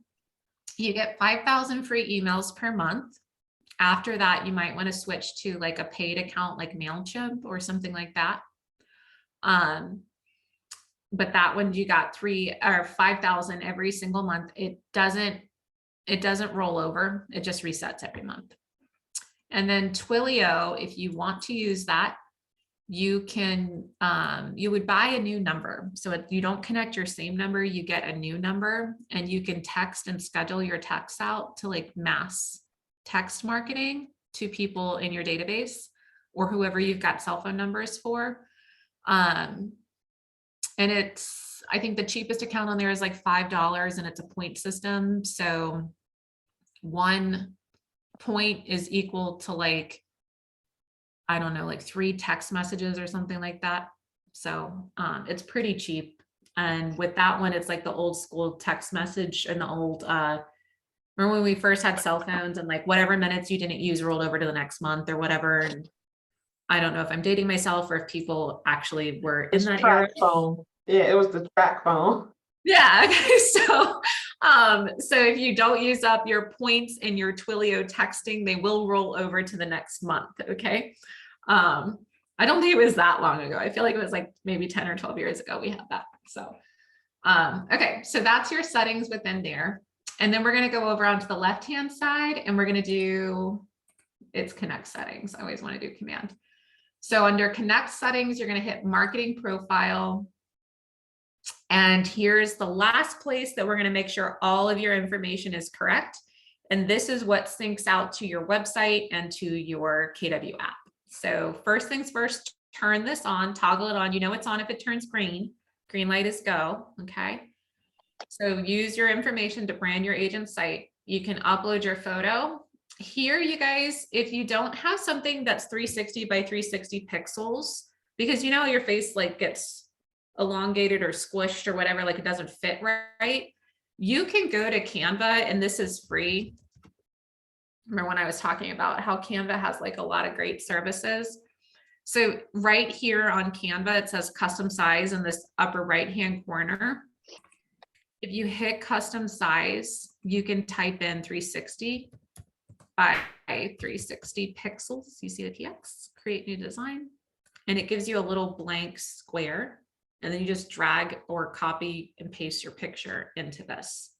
you get 5,000 free emails per month. After that, you might want to switch to like a paid account like MailChimp or something like that. But that one you got 3 or 5,000 every single month. It doesn't roll over. It just resets every month. And then Twilio, if you want to use that, you can, you would buy a new number. So you don't connect your same number, you get a new number and you can text and schedule your texts out to like mass text marketing to people in your database or whoever you've got cell phone numbers for. And it's, I think the cheapest account on there is like $5 and it's a point system. So 1 point is equal to like, I don't know, like 3 text messages or something like that. So it's pretty cheap. And with that one, it's like the old school text message and the old, remember when we first had cell phones and like whatever minutes you didn't use rolled over to the next month or whatever. And I don't know if I'm dating myself or if people actually were in that era. Phone. Yeah, it was the track phone. Yeah. Okay. So if you don't use up your points in your Twilio texting, they will roll over to the next month. Okay. I don't think it was that long ago. I feel like it was like maybe 10 or 12 years ago we had that. So, okay. So that's your settings within there. And then we're going to go over onto the left-hand side and we're going to do, it's connect settings. I always want to do Command. So under connect settings, you're going to hit marketing profile. And here's the last place that we're going to make sure all of your information is correct. And this is what syncs out to your website and to your KW app. So first things first, turn this on, toggle it on. You know it's on if it turns green. Green light is go. Okay. So use your information to brand your agent site. You can upload your photo. Here, you guys, if you don't have something that's 360 by 360 pixels, because you know your face like gets elongated or squished or whatever, like it doesn't fit right, you can go to Canva, and this is free. Remember when I was talking about how Canva has like a lot of great services? So right here on Canva, it says custom size in this upper right-hand corner. If you hit custom size, you can type in 360 by 360 pixels. You see the TX, create new design, and it gives you a little blank square. And then you just drag or copy and paste your picture into this.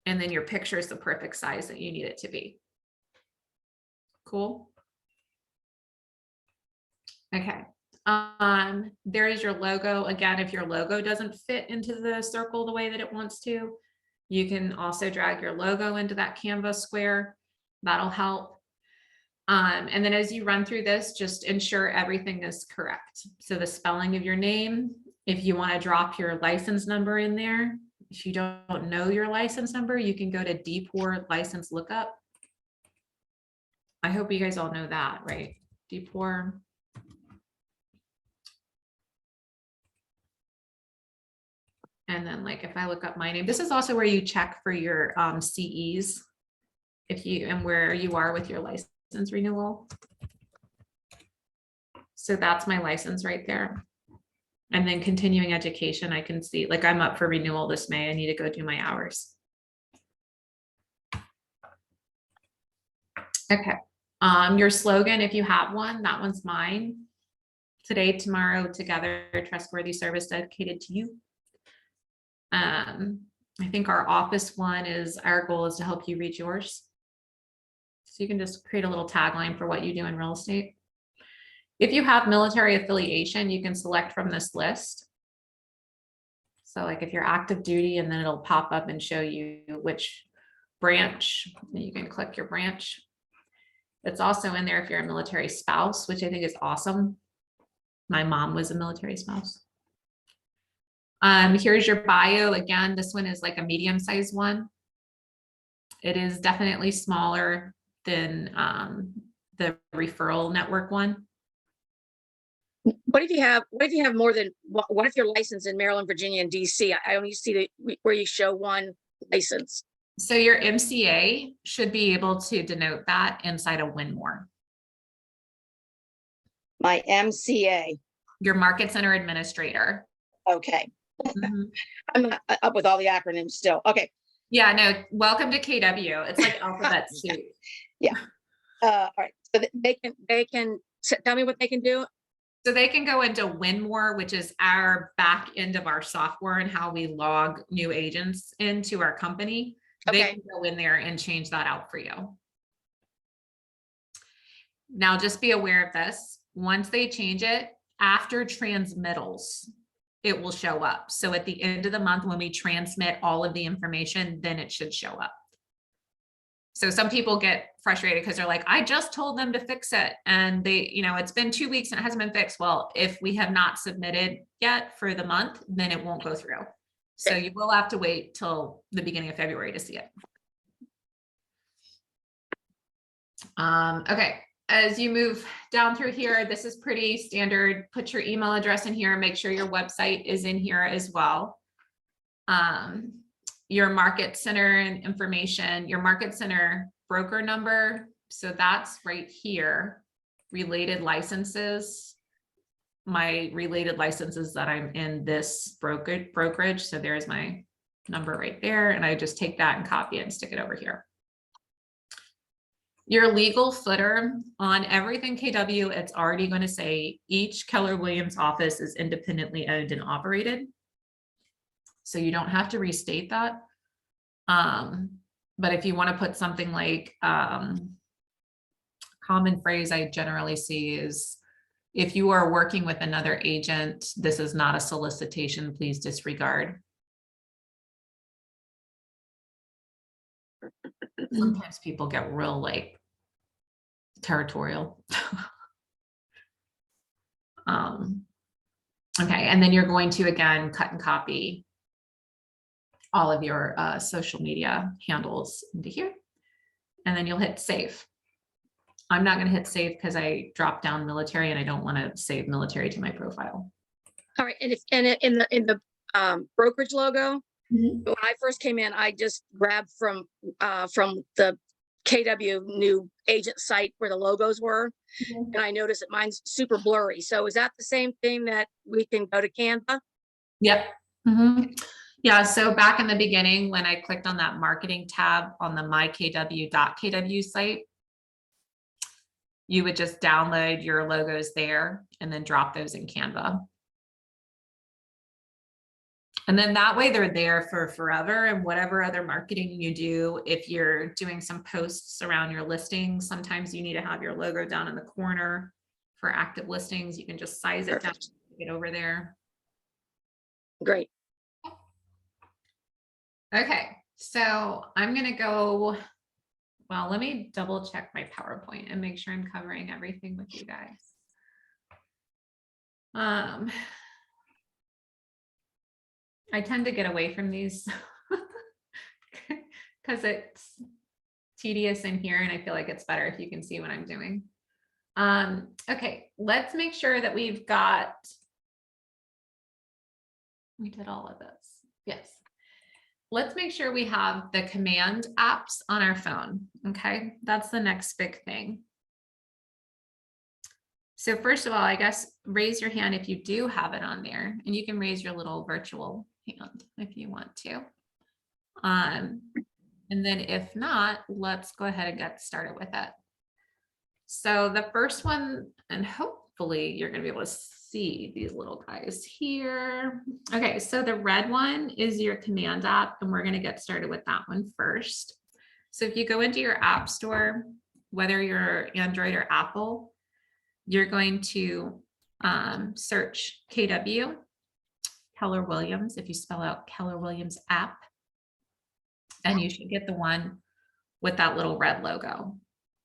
And then your picture is the perfect size that you need it to be. Cool. Okay. There is your logo. Again, if your logo doesn't fit into the circle the way that it wants to, you can also drag your logo into that Canva square. That'll help. And then as you run through this, just ensure everything is correct. So the spelling of your name, if you want to drop your license number in there, if you don't know your license number, you can go to DPOR license lookup. I hope you guys all know that, right? DPOR. And then like, if I look up my name, this is also where you check for your CEs. If you, and where you are with your license renewal. So that's my license right there. And then continuing education, I can see, like I'm up for renewal this May. I need to go do my hours. Okay. Your slogan, if you have one, that one's mine. Today, tomorrow, together, trustworthy service dedicated to you. I think our office one is, our goal is to help you reach yours. So you can just create a little tagline for what you do in real estate. If you have military affiliation, you can select from this list. So like if you're active duty, and then it'll pop up and show you which branch, and you can click your branch. It's also in there if you're a military spouse, which I think is awesome. My mom was a military spouse. Here's your bio. Again, this one is like a medium-sized one. It is definitely smaller than the referral network one. What if you have more than, what if you're licensed in Maryland, Virginia, and DC? I only see where you show one license. So your MCA should be able to denote that inside of Winmore. My MCA. Your market center administrator. Okay. I'm not up with all the acronyms still. Okay. Yeah, no, welcome to KW. It's like alphabet soup. Yeah. All right. So they can tell me what they can do. So they can go into Winmore, which is our back end of our software and how we log new agents into our company. They Okay. can go in there and change that out for you. Now, just be aware of this. Once they change it, after transmittals, it will show up. So at the end of the month, when we transmit all of the information, then it should show up. So some people get frustrated because they're like, I just told them to fix it. And they, it's been 2 weeks and it hasn't been fixed. Well, if we have not submitted yet for the month, then it won't go through. So you will have to wait till the beginning of February to see it. Okay. As you move down through here, this is pretty standard. Put your email address in here. Make sure your website is in here as well. Your market center and information, your market center broker number. So that's right here. Related licenses. My related licenses that I'm in this brokerage. So there's my number right there. And I just take that and copy it and stick it over here. Your legal footer on everything KW, it's already going to say each Keller Williams office is independently owned and operated. So you don't have to restate that. But if you want to put something like common phrase I generally see is, if you are working with another agent, this is not a solicitation, please disregard. Sometimes people get real like territorial. Okay, and then you're going to again cut and copy all of your social media handles into here, and then you'll hit save. I'm not going to hit save because I dropped down military and I don't want to save military to my profile. All right. And if in the brokerage logo, when I first came in, I just grabbed from the KW new agent site where the logos were. And I noticed that mine's super blurry. So is that the same thing that we can go to Canva? Yep. Yeah. So back in the beginning, when I clicked on that marketing tab on the mykw.kw site, you would just download your logos there and then drop those in Canva. And then that way they're there for forever, and whatever other marketing you do, if you're doing some posts around your listings, sometimes you need to have your logo down in the corner for active listings. You can just size it down, get over there. Great. Okay, so I'm going to go, well, let me double check my PowerPoint and make sure I'm covering everything with you guys. I tend to get away from these because it's tedious in here and I feel like it's better if you can see what I'm doing. Okay, let's make sure that we did all of this. Yes. Let's make sure we have the command apps on our phone. Okay, that's the next big thing. So first of all, I guess raise your hand if you do have it on there, and you can raise your little virtual hand if you want to. And then if not, let's go ahead and get started with it. So the first one, and hopefully you're going to be able to see these little guys here. Okay, so the red one is your command app, and we're going to get started with that one first. So if you go into your app store, whether you're Android or Apple, you're going to search KW, Keller Williams, if you spell out Keller Williams app, and you should get the one with that little red logo,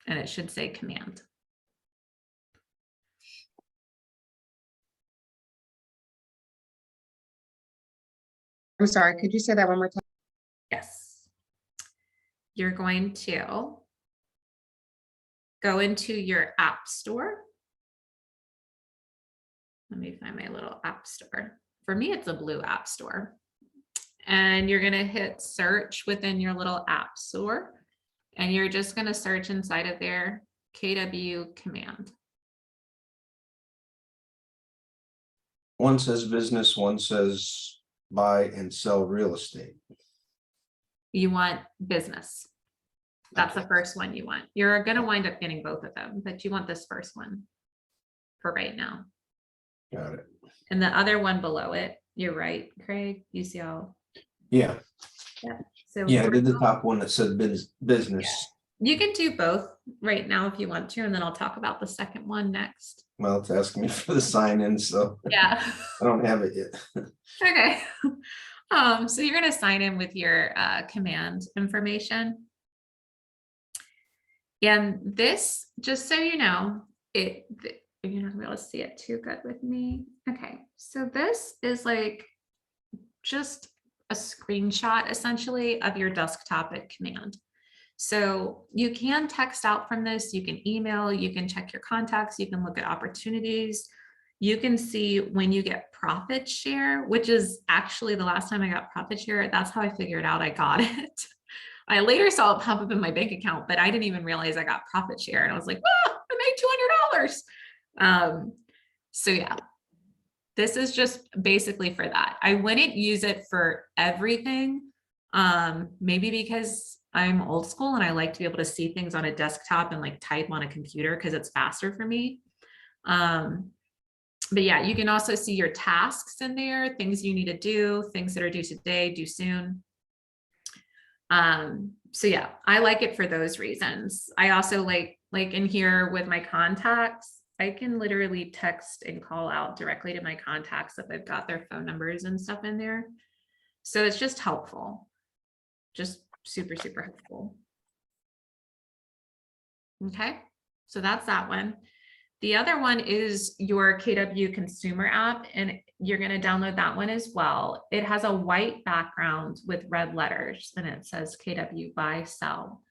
and it should say command. I'm sorry, could you say that one more time? Yes. You're going to go into your app store. Let me find my little app store. For me, it's a blue app store. And you're going to hit search within your little app store. And you're just going to search inside of there, KW command. One says business, one says buy and sell real estate. You want business. That's the first one you want. You're going to wind up getting both of them, but you want this first one for right now. Got it. And the other one below it, you're right, Craig, you see all. Yeah. Yeah. So Yeah, I did the top one that said business. you can do both right now if you want to, and then I'll talk about the second one next. Well, it's asking me for the sign in, so Yeah. I don't have it yet. Okay. So you're going to sign in with your command information. And this, just so you know, you're not gonna be able to see it too good with me. Okay, so this is like just a screenshot essentially of your desktop at command. So you can text out from this, you can email, you can check your contacts, you can look at opportunities. You can see when you get profit share, which is actually the last time I got profit share. That's how I figured out I got it. I later saw it pop up in my bank account, but I didn't even realize I got profit share. And I was like, wow, I made $200. So yeah, this is just basically for that. I wouldn't use it for everything. Maybe because I'm old school and I like to be able to see things on a desktop and like type on a computer because it's faster for me. But yeah, you can also see your tasks in there, things you need to do, things that are due today, due soon. So yeah, I like it for those reasons. I also like in here with my contacts, I can literally text and call out directly to my contacts if I've got their phone numbers and stuff in there. So it's just helpful, just super, super helpful. Okay, so that's that one. The other one is your KW consumer app, and you're going to download that one as well. It has a white background with red letters, and it says KW buy, sell.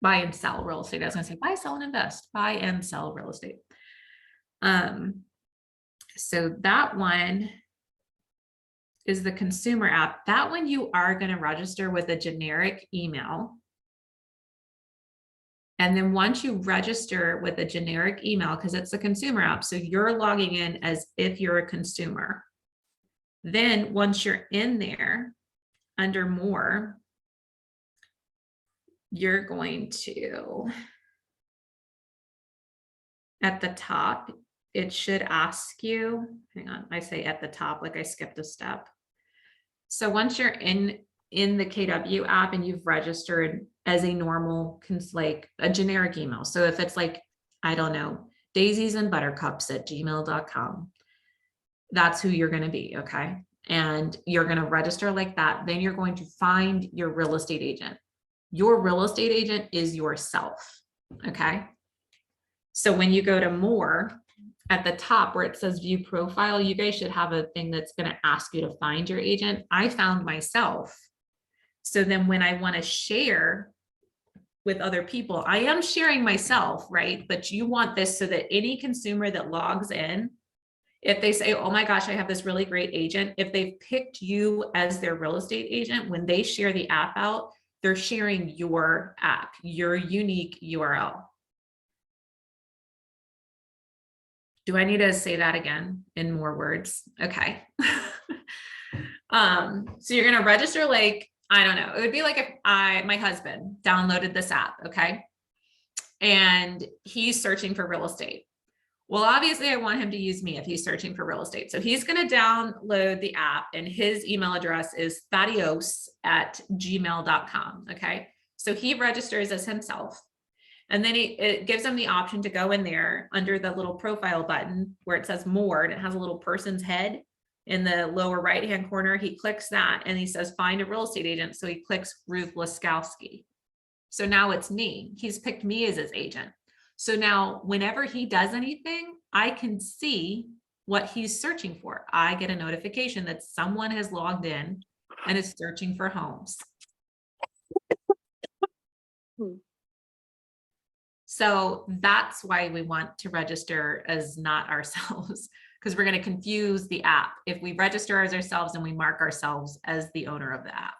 Buy and sell real estate. I was going to say buy, sell, and invest. Buy and sell real estate. So that one is the consumer app. That one you are going to register with a generic email. And then once you register with a generic email, because it's a consumer app, so you're logging in as if you're a consumer. Then once you're in there, under more, you're going to, at the top, it should ask you, hang on, I say at the top, like I skipped a step. So once you're in the KW app and you've registered as a normal, like a generic email. So if it's like, I don't know, daisiesandbuttercups@gmail.com, that's who you're going to be. Okay. And you're going to register like that. Then you're going to find your real estate agent. Your real estate agent is yourself. Okay. So when you go to more at the top where it says view profile, you guys should have a thing that's going to ask you to find your agent. I found myself. So then when I want to share with other people, I am sharing myself, right? But you want this so that any consumer that logs in, if they say, oh my gosh, I have this really great agent, if they've picked you as their real estate agent, when they share the app out, they're sharing your app, your unique URL. Do I need to say that again in more words? Okay. So you're going to register, like, I don't know, it would be like if my husband downloaded this app, okay? And he's searching for real estate. Well, obviously I want him to use me if he's searching for real estate. So he's going to download the app and his email address is thaddeus@gmail.com. Okay. So he registers as himself. And then it gives him the option to go in there under the little profile button where it says more, and it has a little person's head in the lower right-hand corner. He clicks that and he says, find a real estate agent. So he clicks Ruth Laskowski. So now it's me. He's picked me as his agent. So now whenever he does anything, I can see what he's searching for. I get a notification that someone has logged in and is searching for homes. So that's why we want to register as not ourselves, because we're going to confuse the app if we register as ourselves and we mark ourselves as the owner of the app.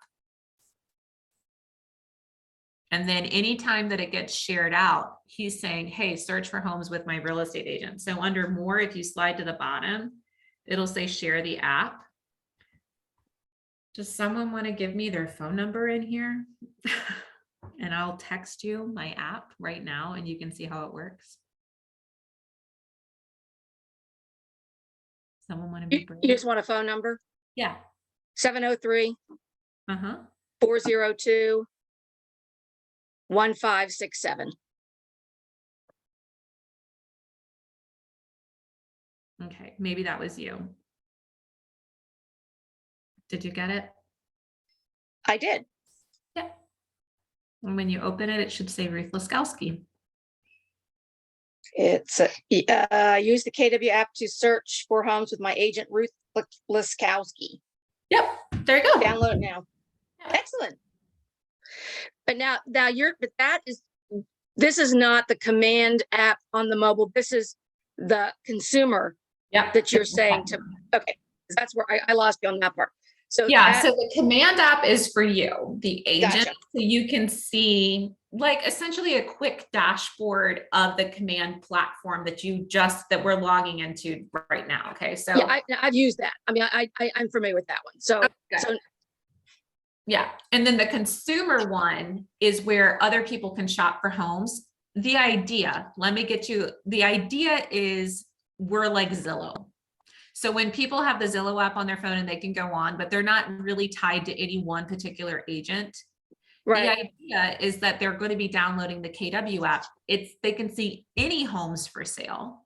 And then anytime that it gets shared out, he's saying, hey, search for homes with my real estate agent. So under more, if you slide to the bottom, it'll say share the app. Does someone want to give me their phone number in here? And I'll text you my app right now and you can see how it works. Someone want to be brave? You just want a phone number? Yeah. 703 Uh-huh. 402 1567. Okay, maybe that was you. Did you get it? I did. Yeah. And when you open it, it should say Ruth Laskowski. It's use the KW app to search for homes with my agent, Ruth Laskowski. Yep, there you go. Download it now. Excellent. But this is not the command app on the mobile. This is the consumer that you're saying to, okay, that's where I lost you on that part. So yeah, so the command app is for you, the agent, Gotcha. so you can see like essentially a quick dashboard of the command platform that we're logging into right now. Okay, so yeah, I've used that. I mean, I'm familiar with that one. So, okay. Yeah. And then the consumer one is where other people can shop for homes. The idea is we're like Zillow. So when people have the Zillow app on their phone and they can go on, but they're not really tied to any one particular agent. Right. The idea is that they're going to be downloading the KW app. They can see any homes for sale.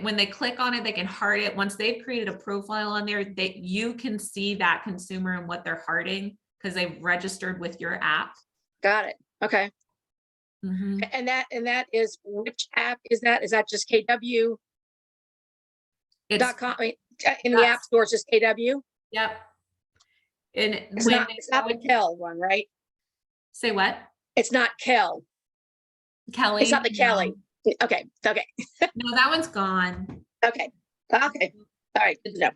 When they click on it, they can heart it. Once they've created a profile on there, you can see that consumer and what they're hearting because they've registered with your app. Got it. Okay. Mm-hmm. And that is, which app is that? Is that just KW.com? I mean, in the app store, it's just KW? Yep. And it's not the Kel one, right? Say what? It's not Kel. Kelly. It's not the Kelly. Okay. Okay. No, that one's gone. Okay. Okay. All right. Good to know.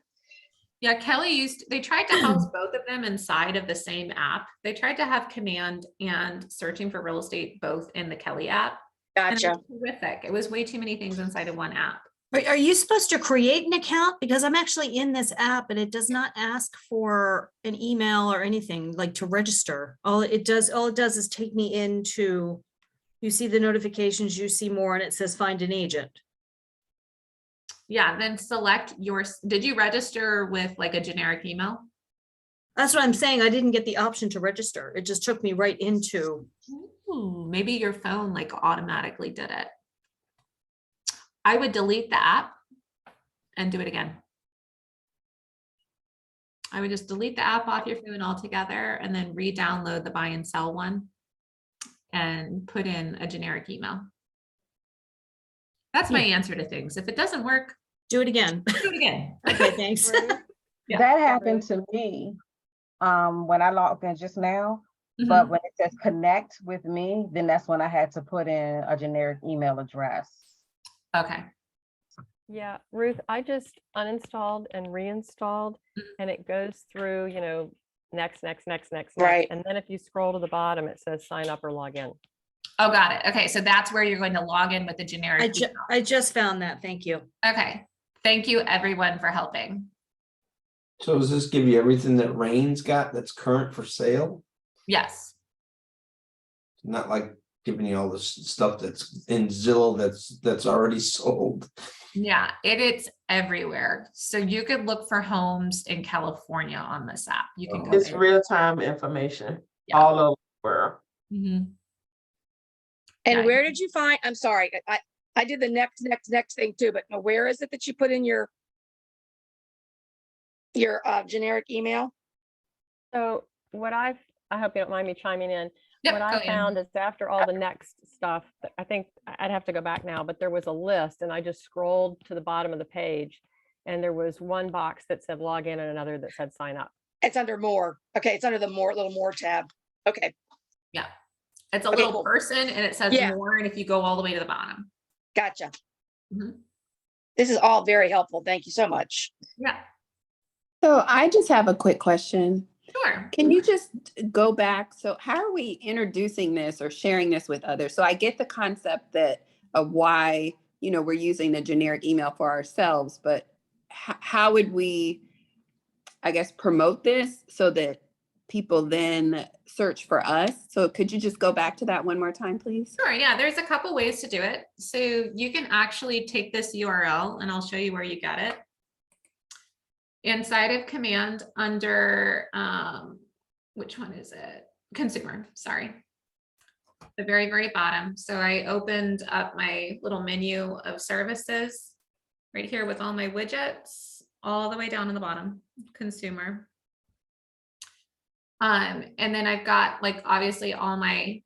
Yeah, Kelly they tried to house both of them inside of the same app. They tried to have command and searching for real estate both in the Kelly app. Gotcha. And it was horrific. It was way too many things inside of one app. Are you supposed to create an account? Because I'm actually in this app and it does not ask for an email or anything like to register. All it does is take me into, you see the notifications, you see more, and it says find an agent. Yeah, then select did you register with like a generic email? That's what I'm saying. I didn't get the option to register. It just took me right into. Ooh, maybe your phone like automatically did it. I would delete the app and do it again. I would just delete the app off your phone altogether and then re-download the buy and sell one and put in a generic email. That's my answer to things. If it doesn't work, Do it again. do it again. Okay, thanks. Yeah. That happened to me when I logged in just now. Mhm. But when it says connect with me, then that's when I had to put in a generic email address. Okay. Yeah, Ruth, I just uninstalled and reinstalled, and it goes through, you know, next. Right. And then if you scroll to the bottom, it says sign up or log in. Oh, got it. Okay, so that's where you're going to log in with the generic email. I just found that. Thank you. Okay. Thank you everyone for helping. So does this give you everything that Rain's got that's current for sale? Yes. Not like giving you all this stuff that's in Zillow that's already sold. Yeah, it's everywhere. So you could look for homes in California on this app. You can go It's there. real-time information Yeah. all over the world. Mhm. And Yeah. where did you find, I'm sorry, I did the next thing too, but now where is it that you put in your generic email? So what I hope you don't mind me chiming in. Yep, What go I in. found is after all the next stuff, I think I'd have to go back now, but there was a list and I just scrolled to the bottom of the page and there was one box that said log in and another that said sign up. It's under more. Okay, it's under the little more tab. Okay. Yeah. It's a Okay, little cool. person and it says Yeah. more. And if you go all the way to the bottom. Gotcha. Mhm. This is all very helpful. Thank you so much. Yeah, So I just have a quick question. sure. Can you just go back? So how are we introducing this or sharing this with others? So I get the concept of why, we're using the generic email for ourselves, but how would we, I guess, promote this so that people then search for us? So could you just go back to that one more time, please? Sure. Yeah, there's a couple ways to do it. So you can actually take this URL and I'll show you where you get it. Inside of command under, which one is it? Consumer, sorry. The very, very bottom. So I opened up my little menu of services right here with all my widgets, all the way down in the bottom, consumer. And then I've got like, obviously all my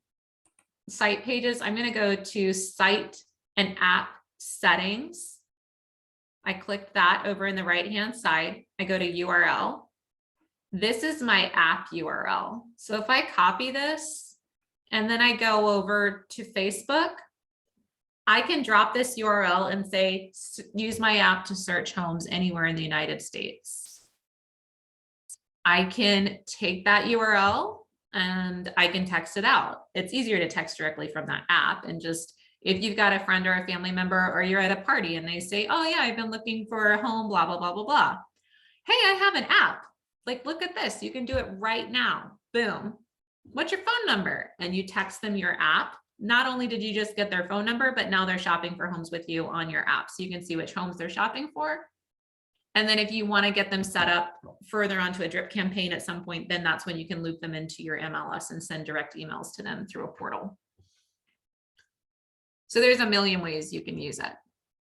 site pages. I'm going to go to site and app settings. I click that over in the right-hand side. I go to URL. This is my app URL. So if I copy this and then I go over to Facebook, I can drop this URL and say, use my app to search homes anywhere in the United States. I can take that URL and I can text it out. It's easier to text directly from that app and just, if you've got a friend or a family member or you're at a party and they say, oh yeah, I've been looking for a home, blah, blah, blah, blah, blah. Hey, I have an app. Like, look at this. You can do it right now. Boom. What's your phone number? And you text them your app. Not only did you just get their phone number, but now they're shopping for homes with you on your app. So you can see which homes they're shopping for. And then if you want to get them set up further onto a drip campaign at some point, then that's when you can loop them into your MLS and send direct emails to them through a portal. So there's a million ways you can use it.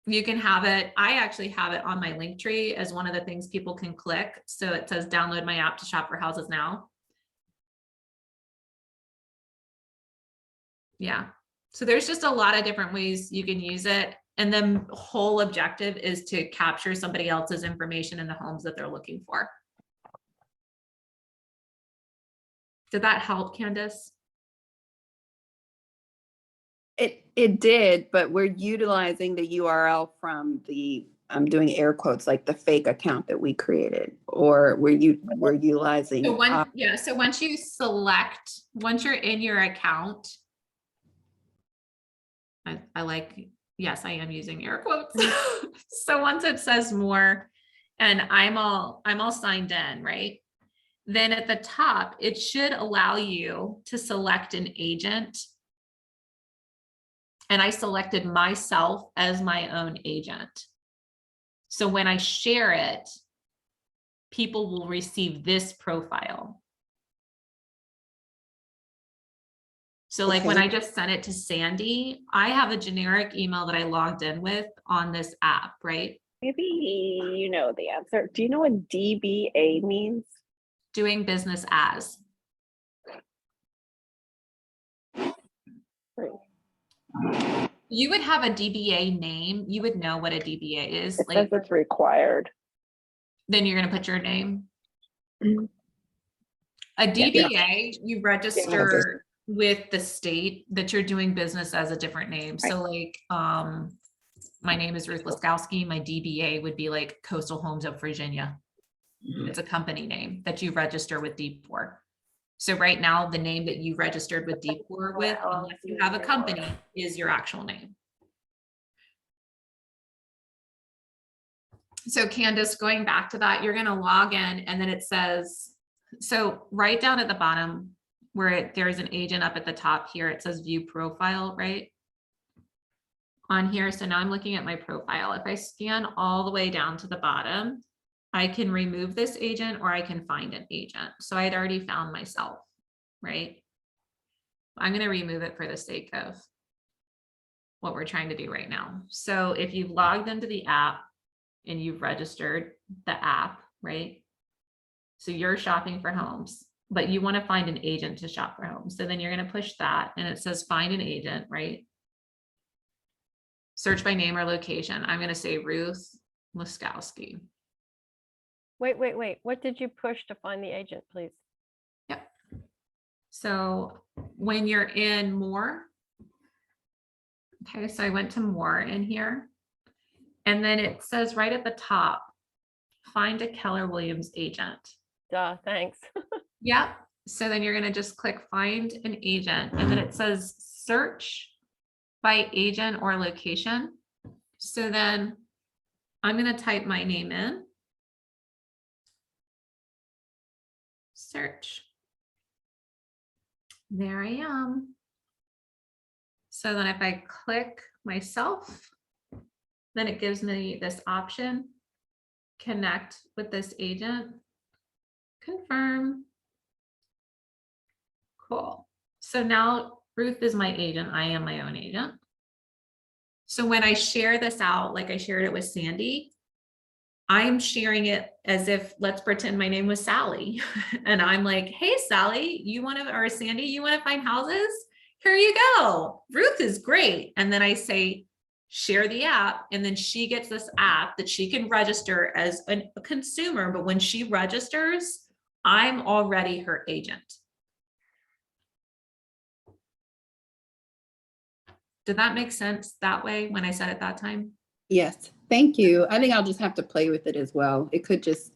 You can have it, I actually have it on my Linktree as one of the things people can click. So it says download my app to shop for houses now. Yeah. So there's just a lot of different ways you can use it. And the whole objective is to capture somebody else's information in the homes that they're looking for. Did that help, Candace? It did, but we're utilizing the URL from the, I'm doing air quotes, like the fake account that we created, or we're utilizing. So once you select, once you're in your account, I like, yes, I am using air quotes. So once it says more and I'm all signed in, right? Then at the top, it should allow you to select an agent. And I selected myself as my own agent. So when I share it, people will receive this profile. So like when I just sent it to Sandy, I have a generic email that I logged in with on this app, right? Maybe you know the answer. Do you know what DBA means? Doing business as. You would have a DBA name. You would know what a DBA is. It Like, says it's required. then you're gonna put your name. A DBA, you register with the state that you're doing business as a different name. So like, my name is Ruth Laskowski. My DBA would be like Coastal Homes of Virginia. It's a company name that you register with D4. So right now, the name that you registered with D4 with, unless you have a company, is your actual name. So Candace, going back to that, you're gonna log in and then it says, so right down at the bottom where there's an agent up at the top here, it says view profile, right? On here, so now I'm looking at my profile. If I scan all the way down to the bottom, I can remove this agent or I can find an agent. So I had already found myself, right? I'm gonna remove it for the sake of what we're trying to do right now. So if you've logged into the app and you've registered the app, right? So you're shopping for homes, but you wanna find an agent to shop for homes. So then you're gonna push that and it says find an agent, right? Search by name or location. I'm gonna say Ruth Laskowski. Wait. What did you push to find the agent, please? Yep. So when you're in more, okay, so I went to more in here. And then it says right at the top, find a Keller Williams agent. Duh, thanks. Yep. So then you're gonna just click find an agent and then it says search by agent or location. So then I'm gonna type my name in. Search. There I am. So then if I click myself, then it gives me this option, connect with this agent, confirm. Cool. So now Ruth is my agent. I am my own agent. So when I share this out, like I shared it with Sandy, I'm sharing it as if, let's pretend my name was Sally. And I'm like, hey, Sally, you want to, or Sandy, you want to find houses? Here you go. Ruth is great. And then I say, share the app. And then she gets this app that she can register as a consumer. But when she registers, I'm already her agent. Did that make sense that way when I said it that time? Yes, thank you. I think I'll just have to play with it as well. It could just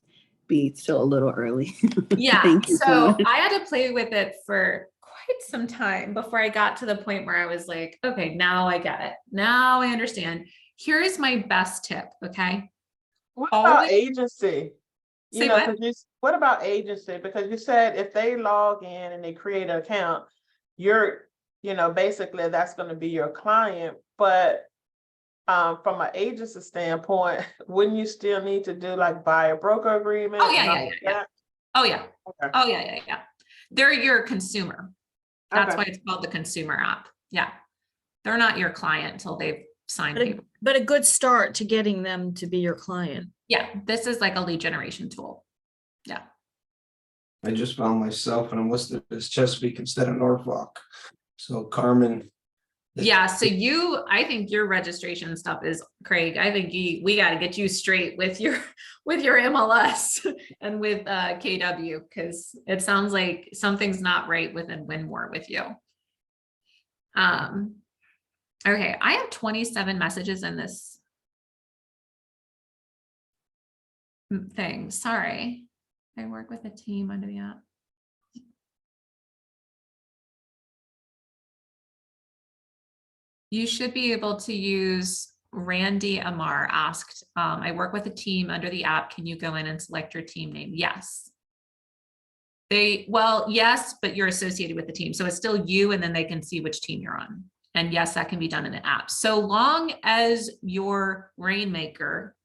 be still a little early. Yeah, Thank you so so much. I had to play with it for quite some time before I got to the point where I was like, okay, now I get it. Now I understand. Here's my best tip, okay? What about Always- agency? Say You know, what? 'cause what about agency? Because you said if they log in and they create an account, you're, basically that's going to be your client. But from an agency standpoint, wouldn't you still need to do like buyer broker agreement? Oh, yeah, and all yeah, of yeah. that? Oh, yeah. Okay. Oh, yeah. They're your consumer. That's Okay. why it's called the consumer app. Yeah. They're not your client until they've signed But paper. but a good start to getting them to be your client. Yeah, this is like a lead generation tool. Yeah. I just found myself and I'm listed as Chesapeake instead of Norfolk. So Carmen. Yeah, so I think your registration stuff is, Craig, I think we got to get you straight with your MLS and with KW, because it sounds like something's not right within Winmore with you. Okay, I have 27 messages in this thing. Sorry. I work with a team under the app. You should be able to use Randy Amar asked, I work with a team under the app. Can you go in and select your team name? Yes. Yes, but you're associated with the team. So it's still you, and then they can see which team you're on. And yes, that can be done in the app. So long as your Rainmaker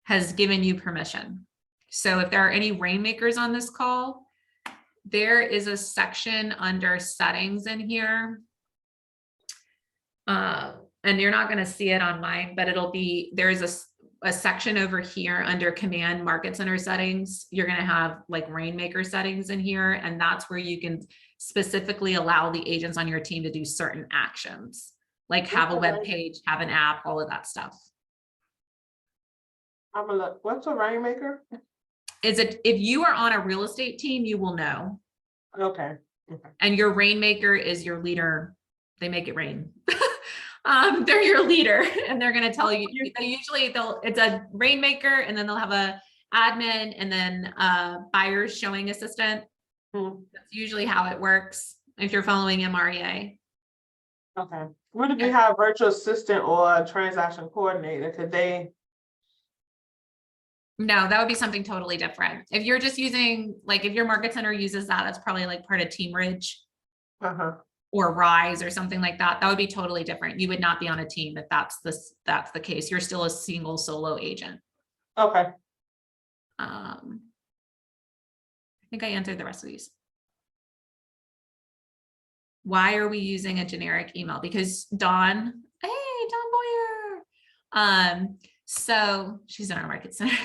has given you permission. So if there are any Rainmakers on this call, there is a section under settings in here. And you're not going to see it on mine, but a section over here under command market center settings. You're going to have like Rainmaker settings in here, and that's where you can specifically allow the agents on your team to do certain actions, like have a web page, have an app, all of that stuff. I'm gonna look, what's a Rainmaker? Is it, if you are on a real estate team, you will know. Okay. And your Rainmaker is your leader. They make it rain. They're your leader, and they're going to tell you. Usually, it's a Rainmaker, and then they'll have a admin, and then buyer's showing assistant. That's usually how it works if you're following MREA. Okay. What if you have virtual assistant or a transaction coordinator? Could they? No, that would be something totally different. If you're just using, like, if your market center uses that, that's probably like part of TeamRidge. Or Rise or something like that. That would be totally different. You would not be on a team if that's the case. You're still a single solo agent. Okay. I think I answered the rest of these. Why are we using a generic email? Because Dawn, hey, Dawn Boyer. So she's in our market center.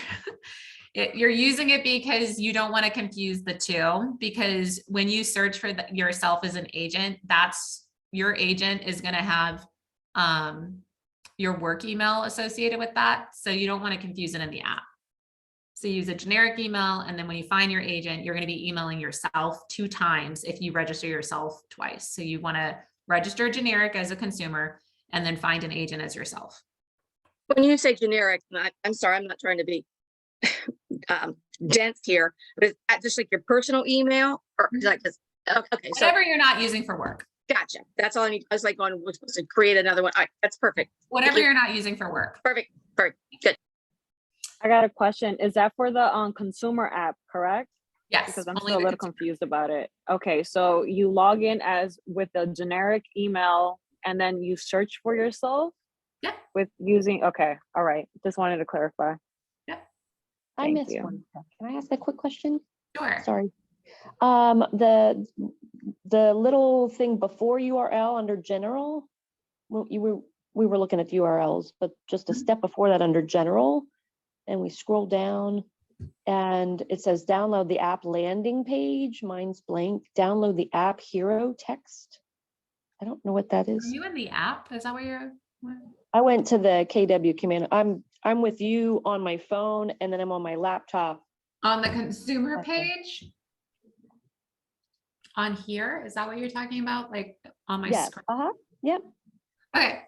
You're using it because you don't want to confuse the two, because when you search for yourself as an agent, that's your agent is going to have your work email associated with that. So you don't want to confuse it in the app. So use a generic email. And then when you find your agent, you're going to be emailing yourself 2 times if you register yourself twice. So you want to register generic as a consumer and then find an agent as yourself. When you say generic, I'm sorry, I'm not trying to be dense here, but is that just like your personal email or like this? Okay, so Whatever you're not using for work. gotcha. That's all I need. I was like going to create another one. All right, that's perfect. Whatever you're not using for work. Perfect. Perfect. Good. I got a question. Is that for the consumer app, correct? Yes. Because I'm only still a the little confused about it. Okay, so you log in as with a generic email and then you search for yourself? Yeah. With using, okay, all right. Just wanted to clarify. I Thank missed you. one. Can I ask a quick question? Sure. Sorry. The little thing before URL under general, well, we were looking at URLs, but just a step before that under general, and we scroll down and it says download the app landing page. Mine's blank. Download the app hero text. I don't know what that Are is. you in the app? Is that what you're? I went to the KW command. I'm with you on my phone, and then I'm on my laptop. On the consumer page? On here? Is that what you're talking about? Like on my Yes. screen? Yep. Okay.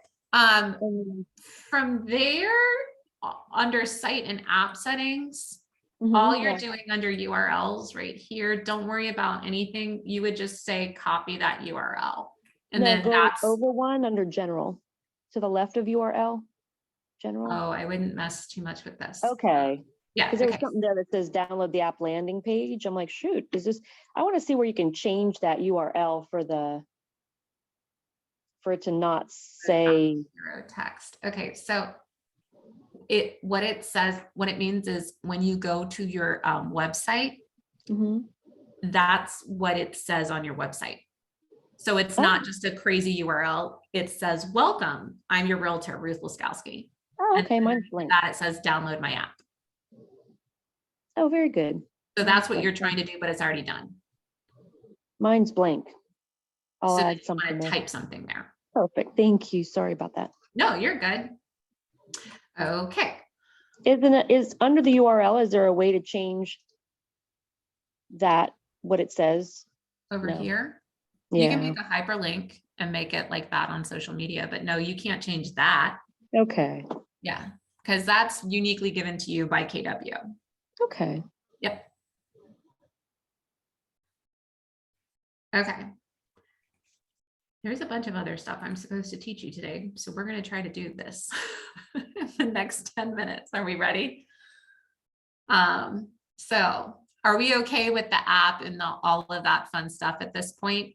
From there, under site and app settings, all you're yeah. doing under URLs right here, don't worry about anything. You would just say copy that URL. And No, then go that's, over one under general, to the left of URL, general. oh, I wouldn't mess too much with this. Okay. Yeah, Because there was okay. something there that says download the app landing page. I'm like, shoot, is this, I want to see where you can change that URL for it to not say. Hero text. Okay, so what it means is when you go to your website, that's what it says on your website. So it's not just a crazy URL. It says, welcome, I'm your realtor, Ruth Laskowski. Oh, okay, mine's blank. That it says download my app. Oh, very good. So that's what you're trying to do, but it's already done. Mine's blank. I'll So add you something want to there. type something there. Perfect. Thank you. Sorry about that. No, you're good. Okay. Is under the URL, is there a way to change that, what it says? Over No. here, you can Yeah. make a hyperlink and make it like that on social media, but no, you can't change that. Okay. Yeah, because that's uniquely given to you by KW. Okay. Yep. Okay. There's a bunch of other stuff I'm supposed to teach you today, so we're going to try to do this in the next 10 minutes. Are we ready? So are we okay with the app and all of that fun stuff at this point?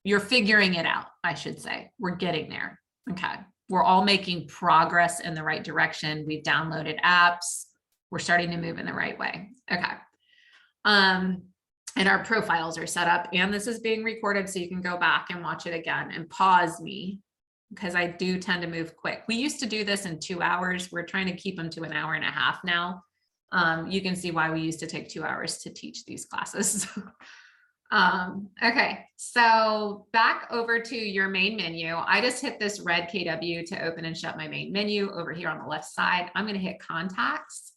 You're figuring it out, I should say. We're getting there. Okay. We're all making progress in the right direction. We've downloaded apps. We're starting to move in the right way. Okay. And our profiles are set up, and this is being recorded, so you can go back and watch it again and pause me because I do tend to move quick. We used to do this in 2 hours. We're trying to keep them to an hour and a half now. You can see why we used to take 2 hours to teach these classes. Okay, so back over to your main menu. I just hit this red KW to open and shut my main menu over here on the left side. I'm going to hit contacts.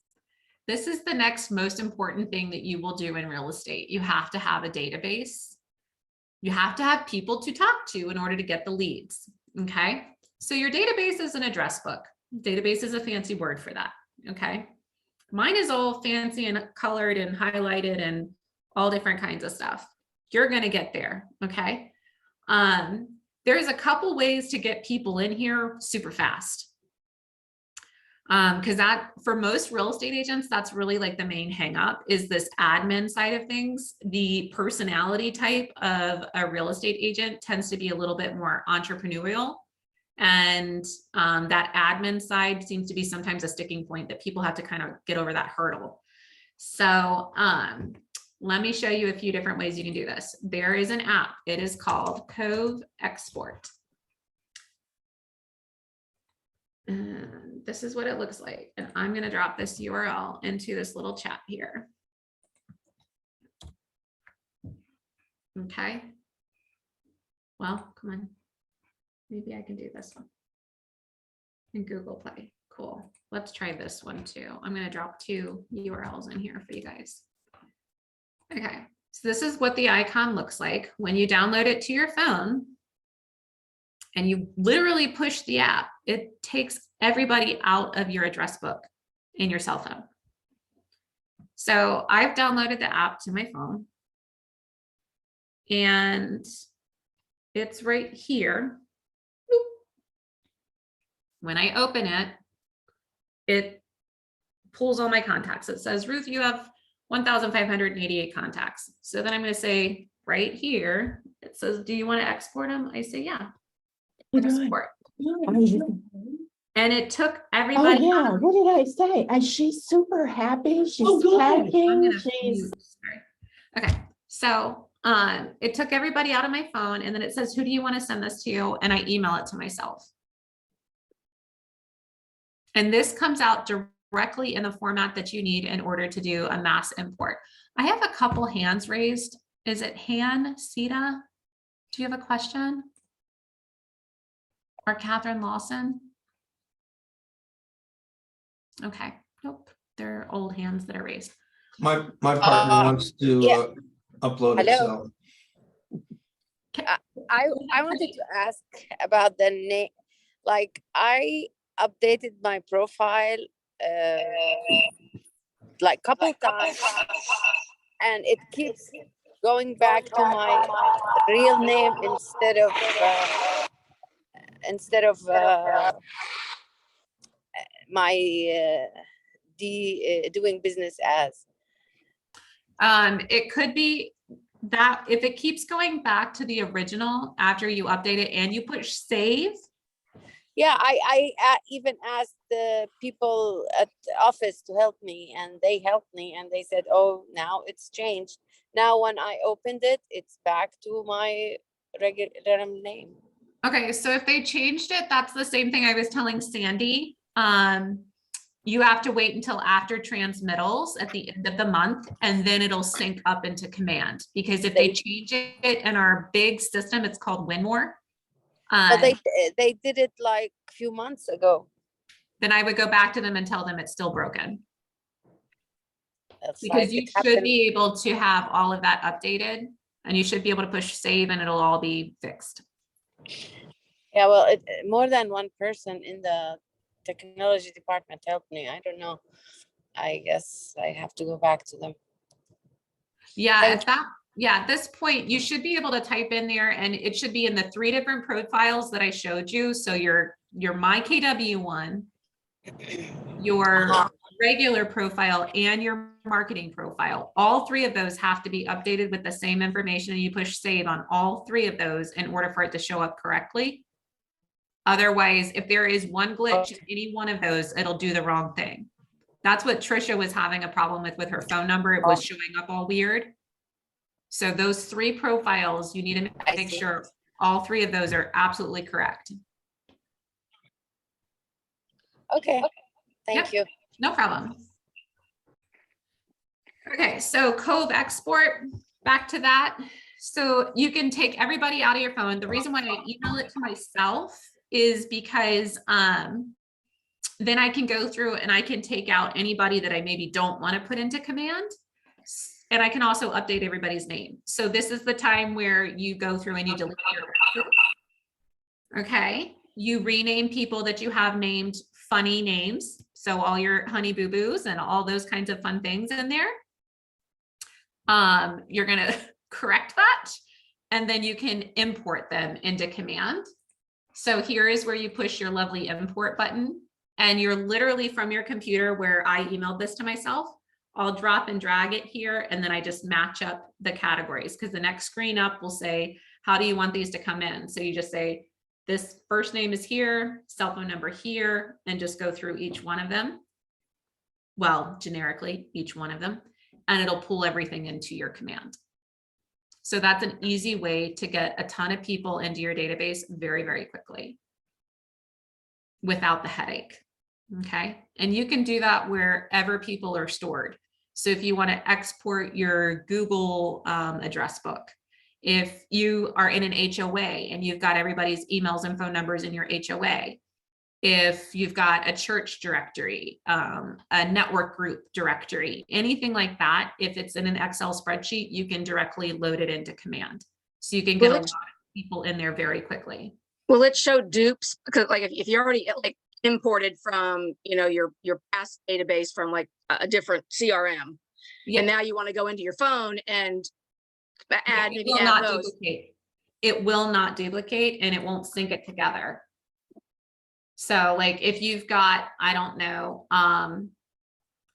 This is the next most important thing that you will do in real estate. You have to have a database. You have to have people to talk to in order to get the leads. Okay, so your database is an address book. Database is a fancy word for that. Okay, mine is all fancy and colored and highlighted and all different kinds of stuff. You're going to get there. Okay, there's a couple ways to get people in here super fast. Because that, for most real estate agents, that's really like the main hang up, is this admin side of things. The personality type of a real estate agent tends to be a little bit more entrepreneurial. And that admin side seems to be sometimes a sticking point that people have to kind of get over that hurdle. So let me show you a few different ways you can do this. There is an app. It is called Cove Export. And this is what it looks like. And I'm going to drop this URL into this little chat here. Okay. Well, come on. Maybe I can do this one in Google Play. Cool. Let's try this one too. I'm going to drop 2 URLs in here for you guys. Okay. So this is what the icon looks like when you download it to your phone. And you literally push the app, it takes everybody out of your address book in your cell phone. So I've downloaded the app to my phone and it's right here. Boop. When I open it, it pulls all my contacts. It says, Ruth, you have 1,588 contacts. So then I'm going to say right here, it says, do you want to export them? I say, yeah. Export. And it took everybody. Oh, yeah. What did I say? And she's super happy. She's packing. Okay. So it took everybody out of my phone and then it says, who do you want to send this to? And I email it to myself. And this comes out directly in the format that you need in order to do a mass import. I have a couple hands raised. Is it Han Sita? Do you have a question? Or Catherine Lawson? Okay, nope, they're old hands that are raised. My partner wants to upload it. Hello. So I wanted to ask about the name. Like I updated my profile like couple times, and it keeps going back to my real name instead of my doing business as. It could be that if it keeps going back to the original after you update it and you push save. Yeah, I even asked the people at the office to help me, and they helped me, and they said, oh, now it's changed. Now when I opened it, it's back to my regular name. Okay, so if they changed it, that's the same thing I was telling Sandy. You have to wait until after transmittals at the end of the month, and then it'll sync up into Command. Because if they change it in our big system, it's called Winmore. But they did it like a few months ago. Then I would go back to them and tell them it's still broken. That's Because like you it should happened. be able to have all of that updated, and you should be able to push save and it'll all be fixed. Yeah, well, more than one person in the technology department helped me. I don't know. I guess I have to go back to them. Yeah, at this point, you should be able to type in there and it should be in the 3 different profiles that I showed you. So your My KW one, your regular profile, and your marketing profile. All 3 of those have to be updated with the same information, and you push save on all 3 of those in order for it to show up correctly. Otherwise, if there is one glitch in any one of those, it'll do the wrong thing. That's what Trisha was having a problem with her phone number. It was showing up all weird. So those 3 profiles, you need to make sure all 3 of those are absolutely correct. Okay, thank you. No problem. Okay, so Cove export, back to that. So you can take everybody out of your phone. The reason why I email it to myself is because then I can go through and I can take out anybody that I maybe don't want to put into command. And I can also update everybody's name. So this is the time where you go through and you delete your records. Okay, you rename people that you have named funny names. So all your honey boo boos and all those kinds of fun things in there. You're gonna correct that, and then you can import them into command. So here is where you push your lovely import button, and you're literally from your computer where I emailed this to myself. I'll drop and drag it here, and then I just match up the categories, because the next screen up will say, how do you want these to come in? So you just say, this first name is here, cell phone number here, and just go through each one of them. Well, generically, each one of them, and it'll pull everything into your command. So that's an easy way to get a ton of people into your database very, very quickly without the headache. Okay. And you can do that wherever people are stored. So if you want to export your Google address book, if you are in an HOA and you've got everybody's emails and phone numbers in your HOA, if you've got a church directory, a network group directory, anything like that, if it's in an Excel spreadsheet, you can directly load it into command. So you can get a lot of people in there very quickly. Will it show dupes? Because like if you already like imported from, you know, your past database from like a different CRM, and now you want to go into your phone and add, maybe add those. Duplicate. It will not duplicate, and it won't sync it together. So like if you've got, I don't know,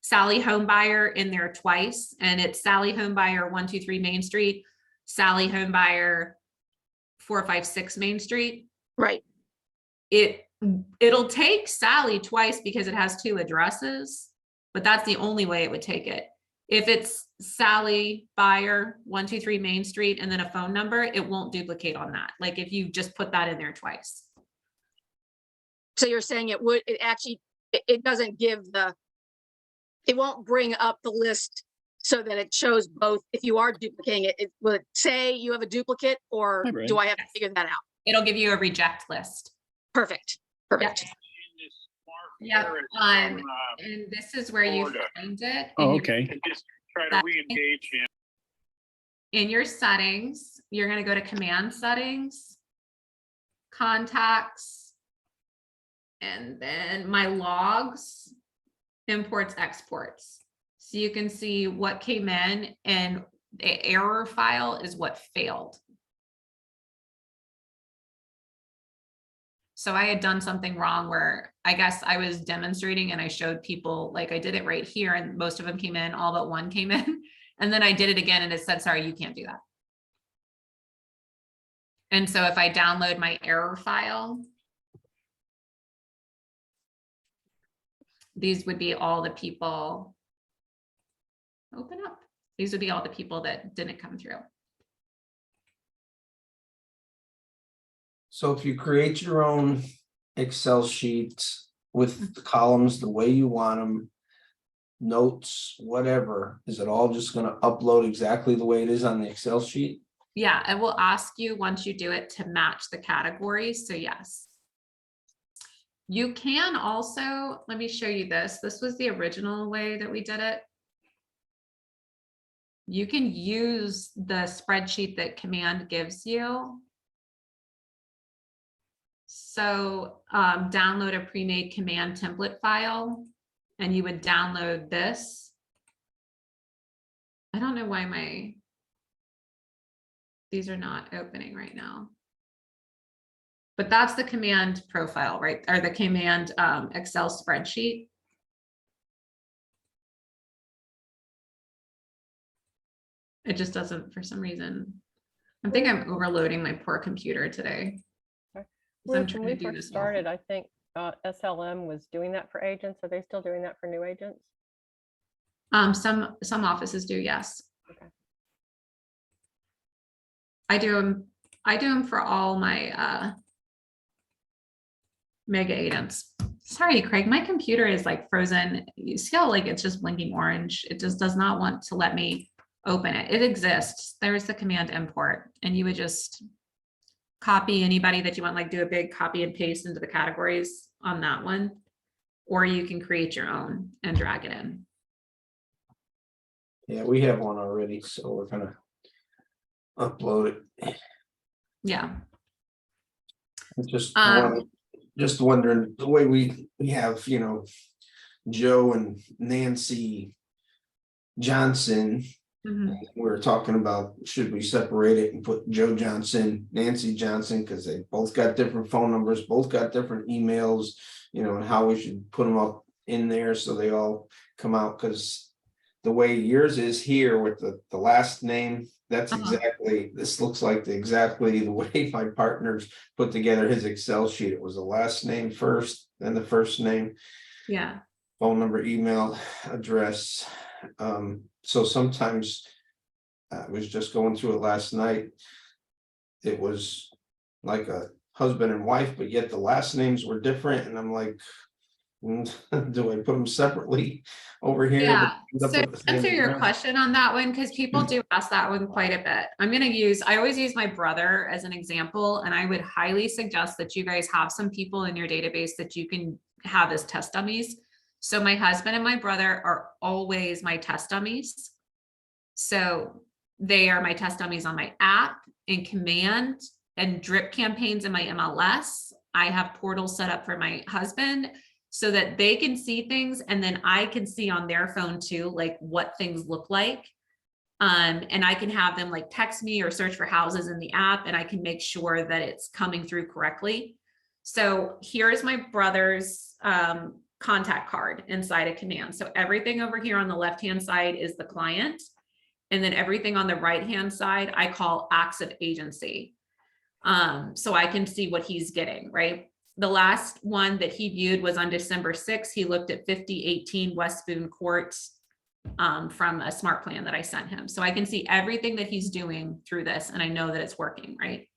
Sally Homebuyer in there twice, and it's Sally Homebuyer 123 Main Street, Sally Homebuyer 456 Main Street. Right. It'll take Sally twice because it has two addresses, but that's the only way it would take it. If it's Sally Buyer 123 Main Street and then a phone number, it won't duplicate on that. Like if you just put that in there twice. So you're saying it actually, it doesn't give it won't bring up the list so that it shows both. If you are duplicating it, will it say you have a duplicate, or do I have to figure that out? It'll give you a reject list. Perfect. Perfect. Yeah. And this is where you find it. Oh, okay. Just try to re-engage him. In your settings, you're going to go to command settings, contacts, and then my logs, imports, exports. So you can see what came in, and the error file is what failed. So I had done something wrong where I guess I was demonstrating and I showed people, like I did it right here and most of them came in, all but one came in. And then I did it again and it said, sorry, you can't do that. And so if I download my error file, these would be all the people, open up. These would be all the people that didn't come through. So if you create your own Excel sheets with the columns the way you want them, notes, whatever, is it all just going to upload exactly the way it is on the Excel sheet? Yeah, it will ask you once you do it to match the categories. So yes. You can also, let me show you this. This was the original way that we did it. You can use the spreadsheet that command gives you. So download a pre-made command template file, and you would download this. I don't know why these are not opening right now. But that's the command profile, right? Or the command Excel spreadsheet. It just doesn't, for some reason. I think I'm overloading my poor computer today. When we first started, I think SLM was doing that for agents. Are they still doing that for new agents? Some offices do, yes. Okay. I do them for all my mega agents. Sorry, Craig, my computer is like frozen. You see how like it's just blinking orange? It just does not want to let me open it. It exists. There's the command import, and you would just copy anybody that you want, like do a big copy and paste into the categories on that one, or you can create your own and drag it in. Yeah, we have one already, so we're gonna upload it. Yeah. Just wondering, the way we have, you know, Joe and Nancy Johnson. Mhm. We were talking about, should we separate it and put Joe Johnson, Nancy Johnson, because they both got different phone numbers, both got different emails, you know, and how we should put them up in there so they all come out, because the way yours is here with the last name, that's exactly, this looks like exactly the way my partners put together his Excel sheet. It was the last name first, then the first name, Yeah. phone number, email address. So sometimes I was just going through it last night. It was like a husband and wife, but yet the last names were different. And I'm like, do I put them separately over here? Yeah. But So end up with to the same answer your address? question on that one, because people do ask that one quite a bit. I always use my brother as an example, and I would highly suggest that you guys have some people in your database that you can have as test dummies. So my husband and my brother are always my test dummies. So they are my test dummies on my app, in Command, and drip campaigns in my MLS. I have portals set up for my husband so that they can see things, and then I can see on their phone too, like what things look like. And I can have them like text me or search for houses in the app, and I can make sure that it's coming through correctly. So here's my brother's contact card inside of Command. So everything over here on the left-hand side is the client. And then everything on the right-hand side, I call acts of agency. So I can see what he's getting, right? The last one that he viewed was on December 6th. He looked at 5018 West Boone Court from a smart plan that I sent him. So I can see everything that he's doing through this, and I know that it's working, right?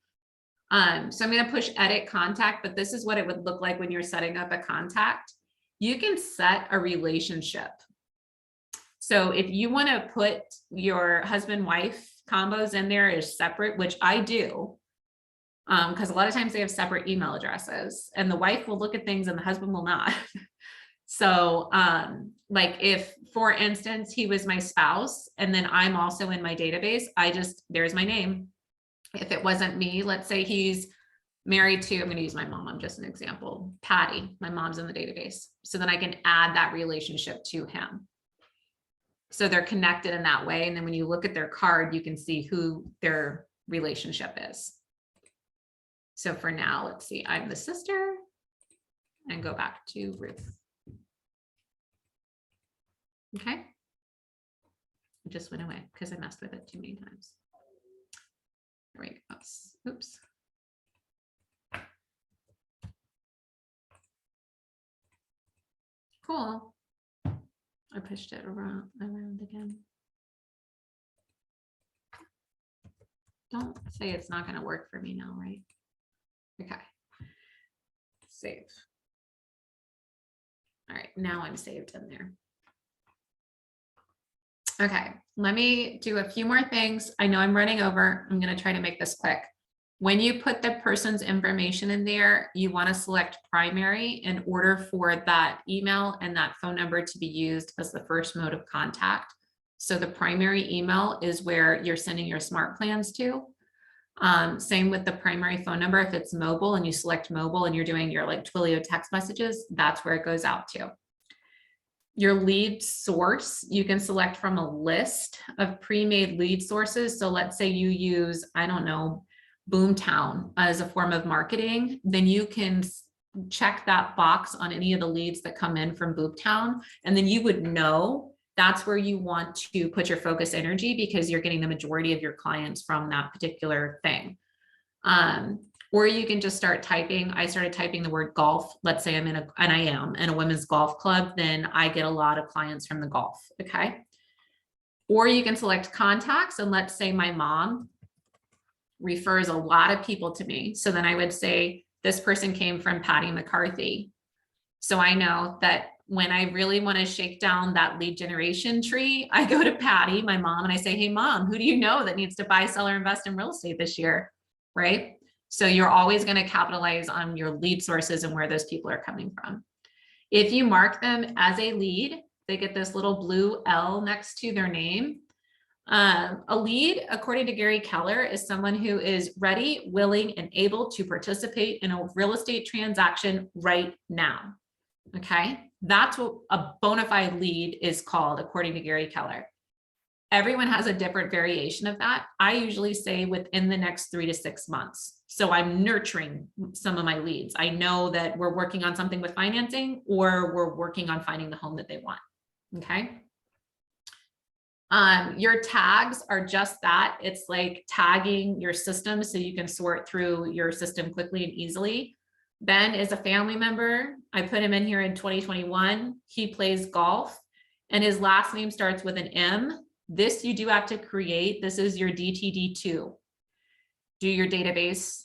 So I'm going to push edit contact, but this is what it would look like when you're setting up a contact. You can set a relationship. So if you want to put your husband-wife combos in there as separate, which I do, because a lot of times they have separate email addresses, and the wife will look at things and the husband will not. So like if, for instance, he was my spouse and then I'm also in my database, there's my name. If it wasn't me, let's say he's married to, I'm going to use my mom, I'm just an example, Patty, my mom's in the database. So then I can add that relationship to him. So they're connected in that way. And then when you look at their card, you can see who their relationship is. So for now, let's see, I'm the sister, and go back to Ruth. Okay. It just went away because I messed with it too many times. There we go. Oops. Cool. I pushed it around again. Don't say it's not going to work for me now, right? Okay. Save. All right, now I'm saved in there. Okay, let me do a few more things. I know I'm running over. I'm going to try to make this quick. When you put the person's information in there, you want to select primary in order for that email and that phone number to be used as the first mode of contact. So the primary email is where you're sending your smart plans to. Same with the primary phone number. If it's mobile and you select mobile and you're doing your like Twilio text messages, that's where it goes out to. Your lead source, you can select from a list of pre-made lead sources. So let's say you use, I don't know, Boomtown as a form of marketing, then you can check that box on any of the leads that come in from Boomtown. And then you would know that's where you want to put your focus energy because you're getting the majority of your clients from that particular thing. Or you can just start typing. I started typing the word golf. Let's say and I am in a women's golf club, then I get a lot of clients from the golf, okay? Or you can select contacts, and let's say my mom refers a lot of people to me. So then I would say, this person came from Patty McCarthy. So I know that when I really want to shake down that lead generation tree, I go to Patty, my mom, and I say, hey, mom, who do you know that needs to buy, sell, or invest in real estate this year? Right? So you're always going to capitalize on your lead sources and where those people are coming from. If you mark them as a lead, they get this little blue L next to their name. A lead, according to Gary Keller, is someone who is ready, willing, and able to participate in a real estate transaction right now. Okay, that's what a bona fide lead is called, according to Gary Keller. Everyone has a different variation of that. I usually say within the next 3 to 6 months. So I'm nurturing some of my leads. I know that we're working on something with financing, or we're working on finding the home that they want. Okay. Your tags are just that. It's like tagging your system so you can sort through your system quickly and easily. Ben is a family member. I put him in here in 2021. He plays golf and his last name starts with an M. This you do have to create. This is your DTD2. Do your database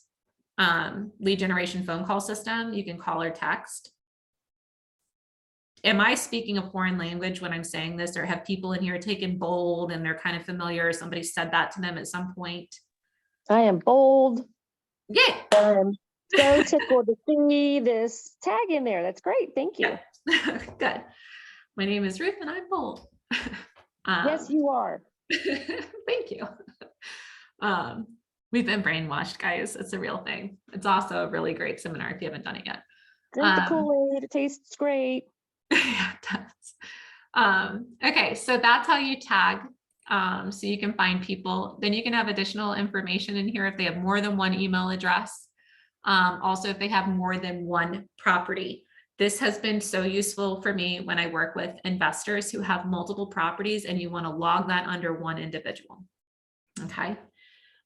lead generation phone call system. You can call or text. Am I speaking a foreign language when I'm saying this, or have people in here taken bold and they're kind of familiar? Somebody said that to them at some point. I am bold. Yeah. So tickled to see this tag in there. That's great. Thank you. Yeah. Good. My name is Ruth and I'm bold. Yes, you are. Thank you. We've been brainwashed, guys. It's a real thing. It's also a really great seminar if you haven't done it yet. Drink the Kool-Aid. It tastes great. Yeah, it does. Okay, so that's how you tag. So you can find people. Then you can have additional information in here if they have more than one email address. Also, if they have more than one property. This has been so useful for me when I work with investors who have multiple properties and you want to log that under one individual. Okay.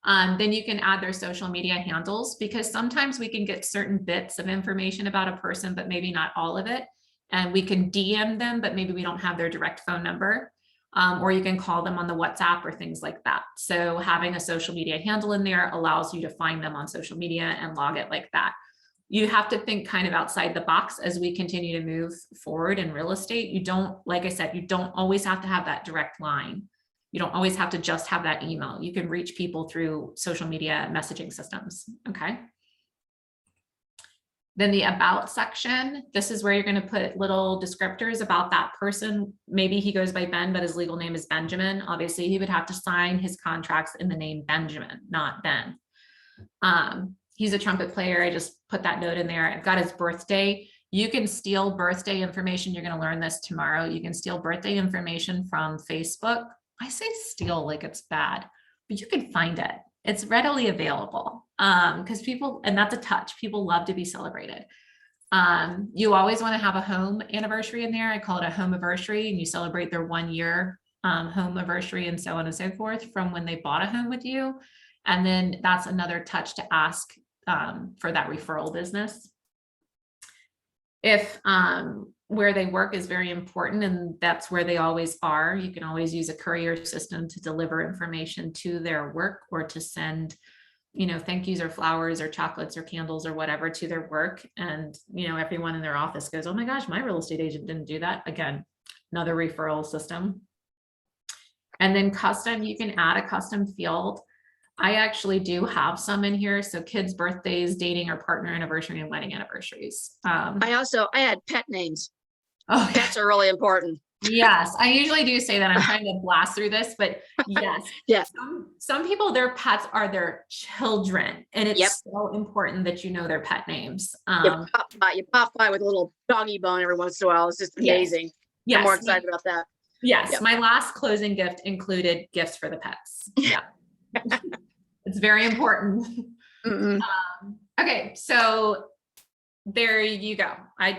Then you can add their social media handles, because sometimes we can get certain bits of information about a person, but maybe not all of it. And we can DM them, but maybe we don't have their direct phone number, or you can call them on the WhatsApp or things like that. So having a social media handle in there allows you to find them on social media and log it like that. You have to think kind of outside the box as we continue to move forward in real estate. You don't, like I said, you don't always have to have that direct line. You don't always have to just have that email. You can reach people through social media messaging systems. Okay. Then the about section, this is where you're going to put little descriptors about that person. Maybe he goes by Ben, but his legal name is Benjamin. Obviously, he would have to sign his contracts in the name Benjamin, not Ben. He's a trumpet player. I just put that note in there. I've got his birthday. You can steal birthday information. You're going to learn this tomorrow. You can steal birthday information from Facebook. I say steal like it's bad, but you can find it. It's readily available because people, and that's a touch, people love to be celebrated. You always want to have a home anniversary in there. I call it a home anniversary, and you celebrate their 1 year home anniversary and so on and so forth from when they bought a home with you. And then that's another touch to ask for that referral business. If where they work is very important and that's where they always are, you can always use a courier system to deliver information to their work, or to send, you know, thank yous or flowers or chocolates or candles or whatever to their work. And, you know, everyone in their office goes, oh my gosh, my real estate agent didn't do that. Again, another referral system. And then custom, you can add a custom field. I actually do have some in here. So kids' birthdays, dating or partner anniversary, and wedding anniversaries. I had pet names. Oh, pets are really important. Yes, I usually do say that. I'm trying to blast through this, but yes, yes. Some people, their pets are their children, and it's so important that you know their pet names. You pop by with a little doggy bone every once in a while. It's just amazing. Yes. I'm more excited about that. Yes, Yep. My last closing gift included gifts for the pets. Yeah. It's very important. Okay, so there you go. I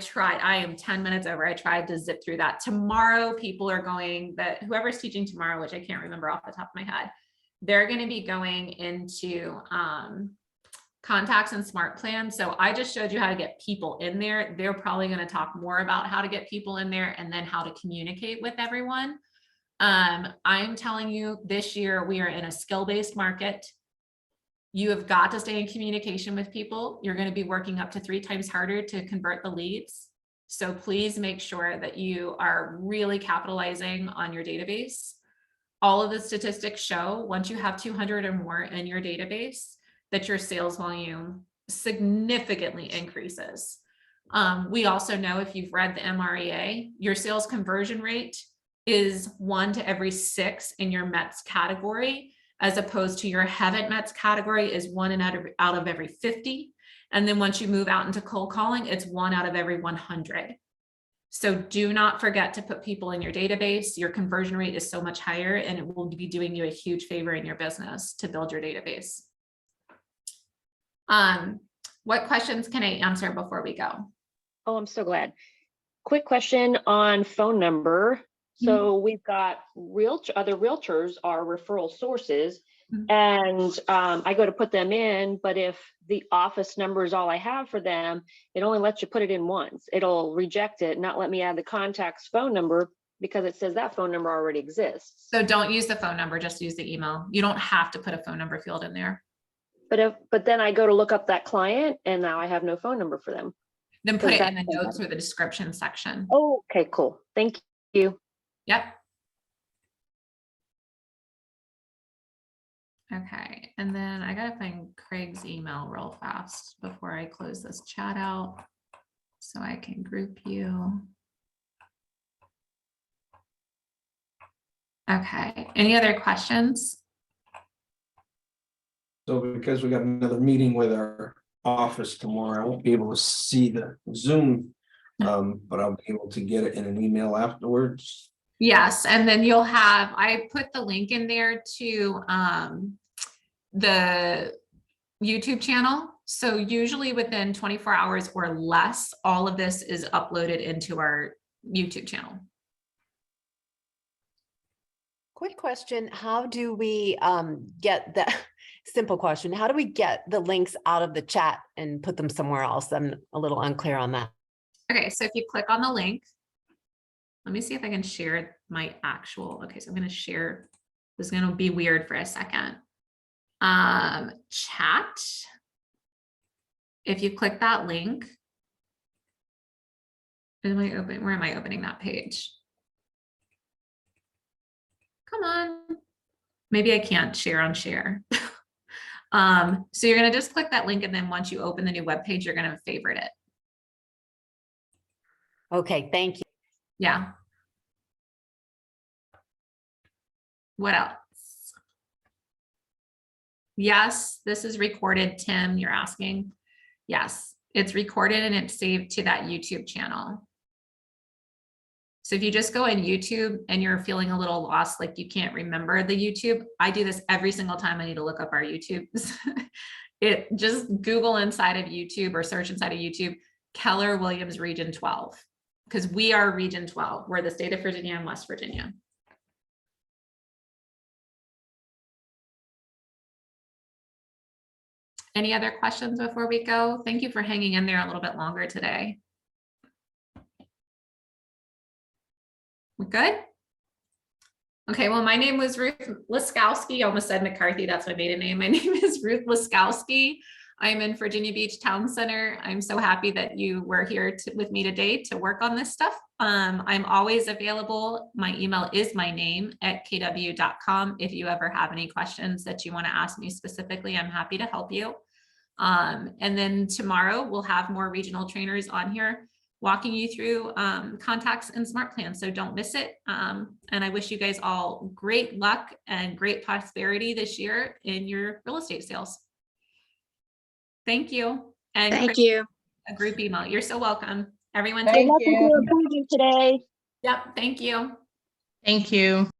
am 10 minutes over. I tried to zip through that. Tomorrow, people are going, that whoever's teaching tomorrow, which I can't remember off the top of my head, they're going to be going into contacts and smart plans. So I just showed you how to get people in there. They're probably going to talk more about how to get people in there and then how to communicate with everyone. I'm telling you, this year we are in a skill-based market. You have got to stay in communication with people. You're going to be working up to 3 times harder to convert the leads. So please make sure that you are really capitalizing on your database. All of the statistics show once you have 200 or more in your database, that your sales volume significantly increases. We also know, if you've read the MREA, your sales conversion rate is 1 to every 6 in your METS category, as opposed to your haven't METS category is 1 out of every 50. And then once you move out into cold calling, it's 1 out of every 100. So do not forget to put people in your database. Your conversion rate is so much higher, and it will be doing you a huge favor in your business to build your database. What questions can I answer before we go? Oh, I'm so glad. Quick question on phone number. So we've got other realtors are referral sources, and I go to put them in, but if the office number is all I have for them, it only lets you put it in once. It'll reject it, not let me add the contact's phone number, because it says that phone number already exists. So don't use the phone number, just use the email. You don't have to put a phone number field in there. But then I go to look up that client and now I have no phone number for them. Then put Does it in that- the notes or the description section. Oh, okay, cool. Thank you. Yep. Okay, and then I gotta find Craig's email real fast before I close this chat out, so I can group you. Okay, any other questions? So because we got another meeting with our office tomorrow, I won't be able to see the Zoom, but I'll be able to get it in an email afterwards. Yes, and then you'll have, I put the link in there to the YouTube channel. So usually within 24 hours or less, all of this is uploaded into our YouTube channel. Quick question, how do we get the, simple question, how do we get the links out of the chat and put them somewhere else? I'm a little unclear on that. Okay, so if you click on the link, let me see if I can share my actual, okay, so I'm gonna share, this is gonna be weird for a second. Chat. If you click that link, where am I opening that page? Come on. Maybe I can't share on share. So you're gonna just click that link, and then once you open the new web page, you're gonna favorite it. Okay, thank you. Yeah. What else? Yes, this is recorded, Tim, you're asking. Yes, it's recorded and it's saved to that YouTube channel. So if you just go in YouTube and you're feeling a little lost, like you can't remember the YouTube, I do this every single time I need to look up our YouTube. It just Google inside of YouTube or search inside of YouTube, Keller Williams Region 12, because we are Region 12. We're the state of Virginia and West Virginia. Any other questions before we go? Thank you for hanging in there a little bit longer today. We're good? Okay, well, my name was Ruth Laskowski. I almost said McCarthy, that's my maiden name. My name is Ruth Laskowski. I'm in Virginia Beach Town Center. I'm so happy that you were here with me today to work on this stuff. I'm always available. My email is my name @kw.com. If you ever have any questions that you want to ask me specifically, I'm happy to help you. And then tomorrow we'll have more regional trainers on here walking you through contacts and smart plans. So don't miss it. And I wish you guys all great luck and great prosperity this year in your real estate sales. Thank you. And Thank Chris, you. a group email. You're so welcome. Everyone. Good take luck with care. your appointment today. Yep. Thank you. Thank you.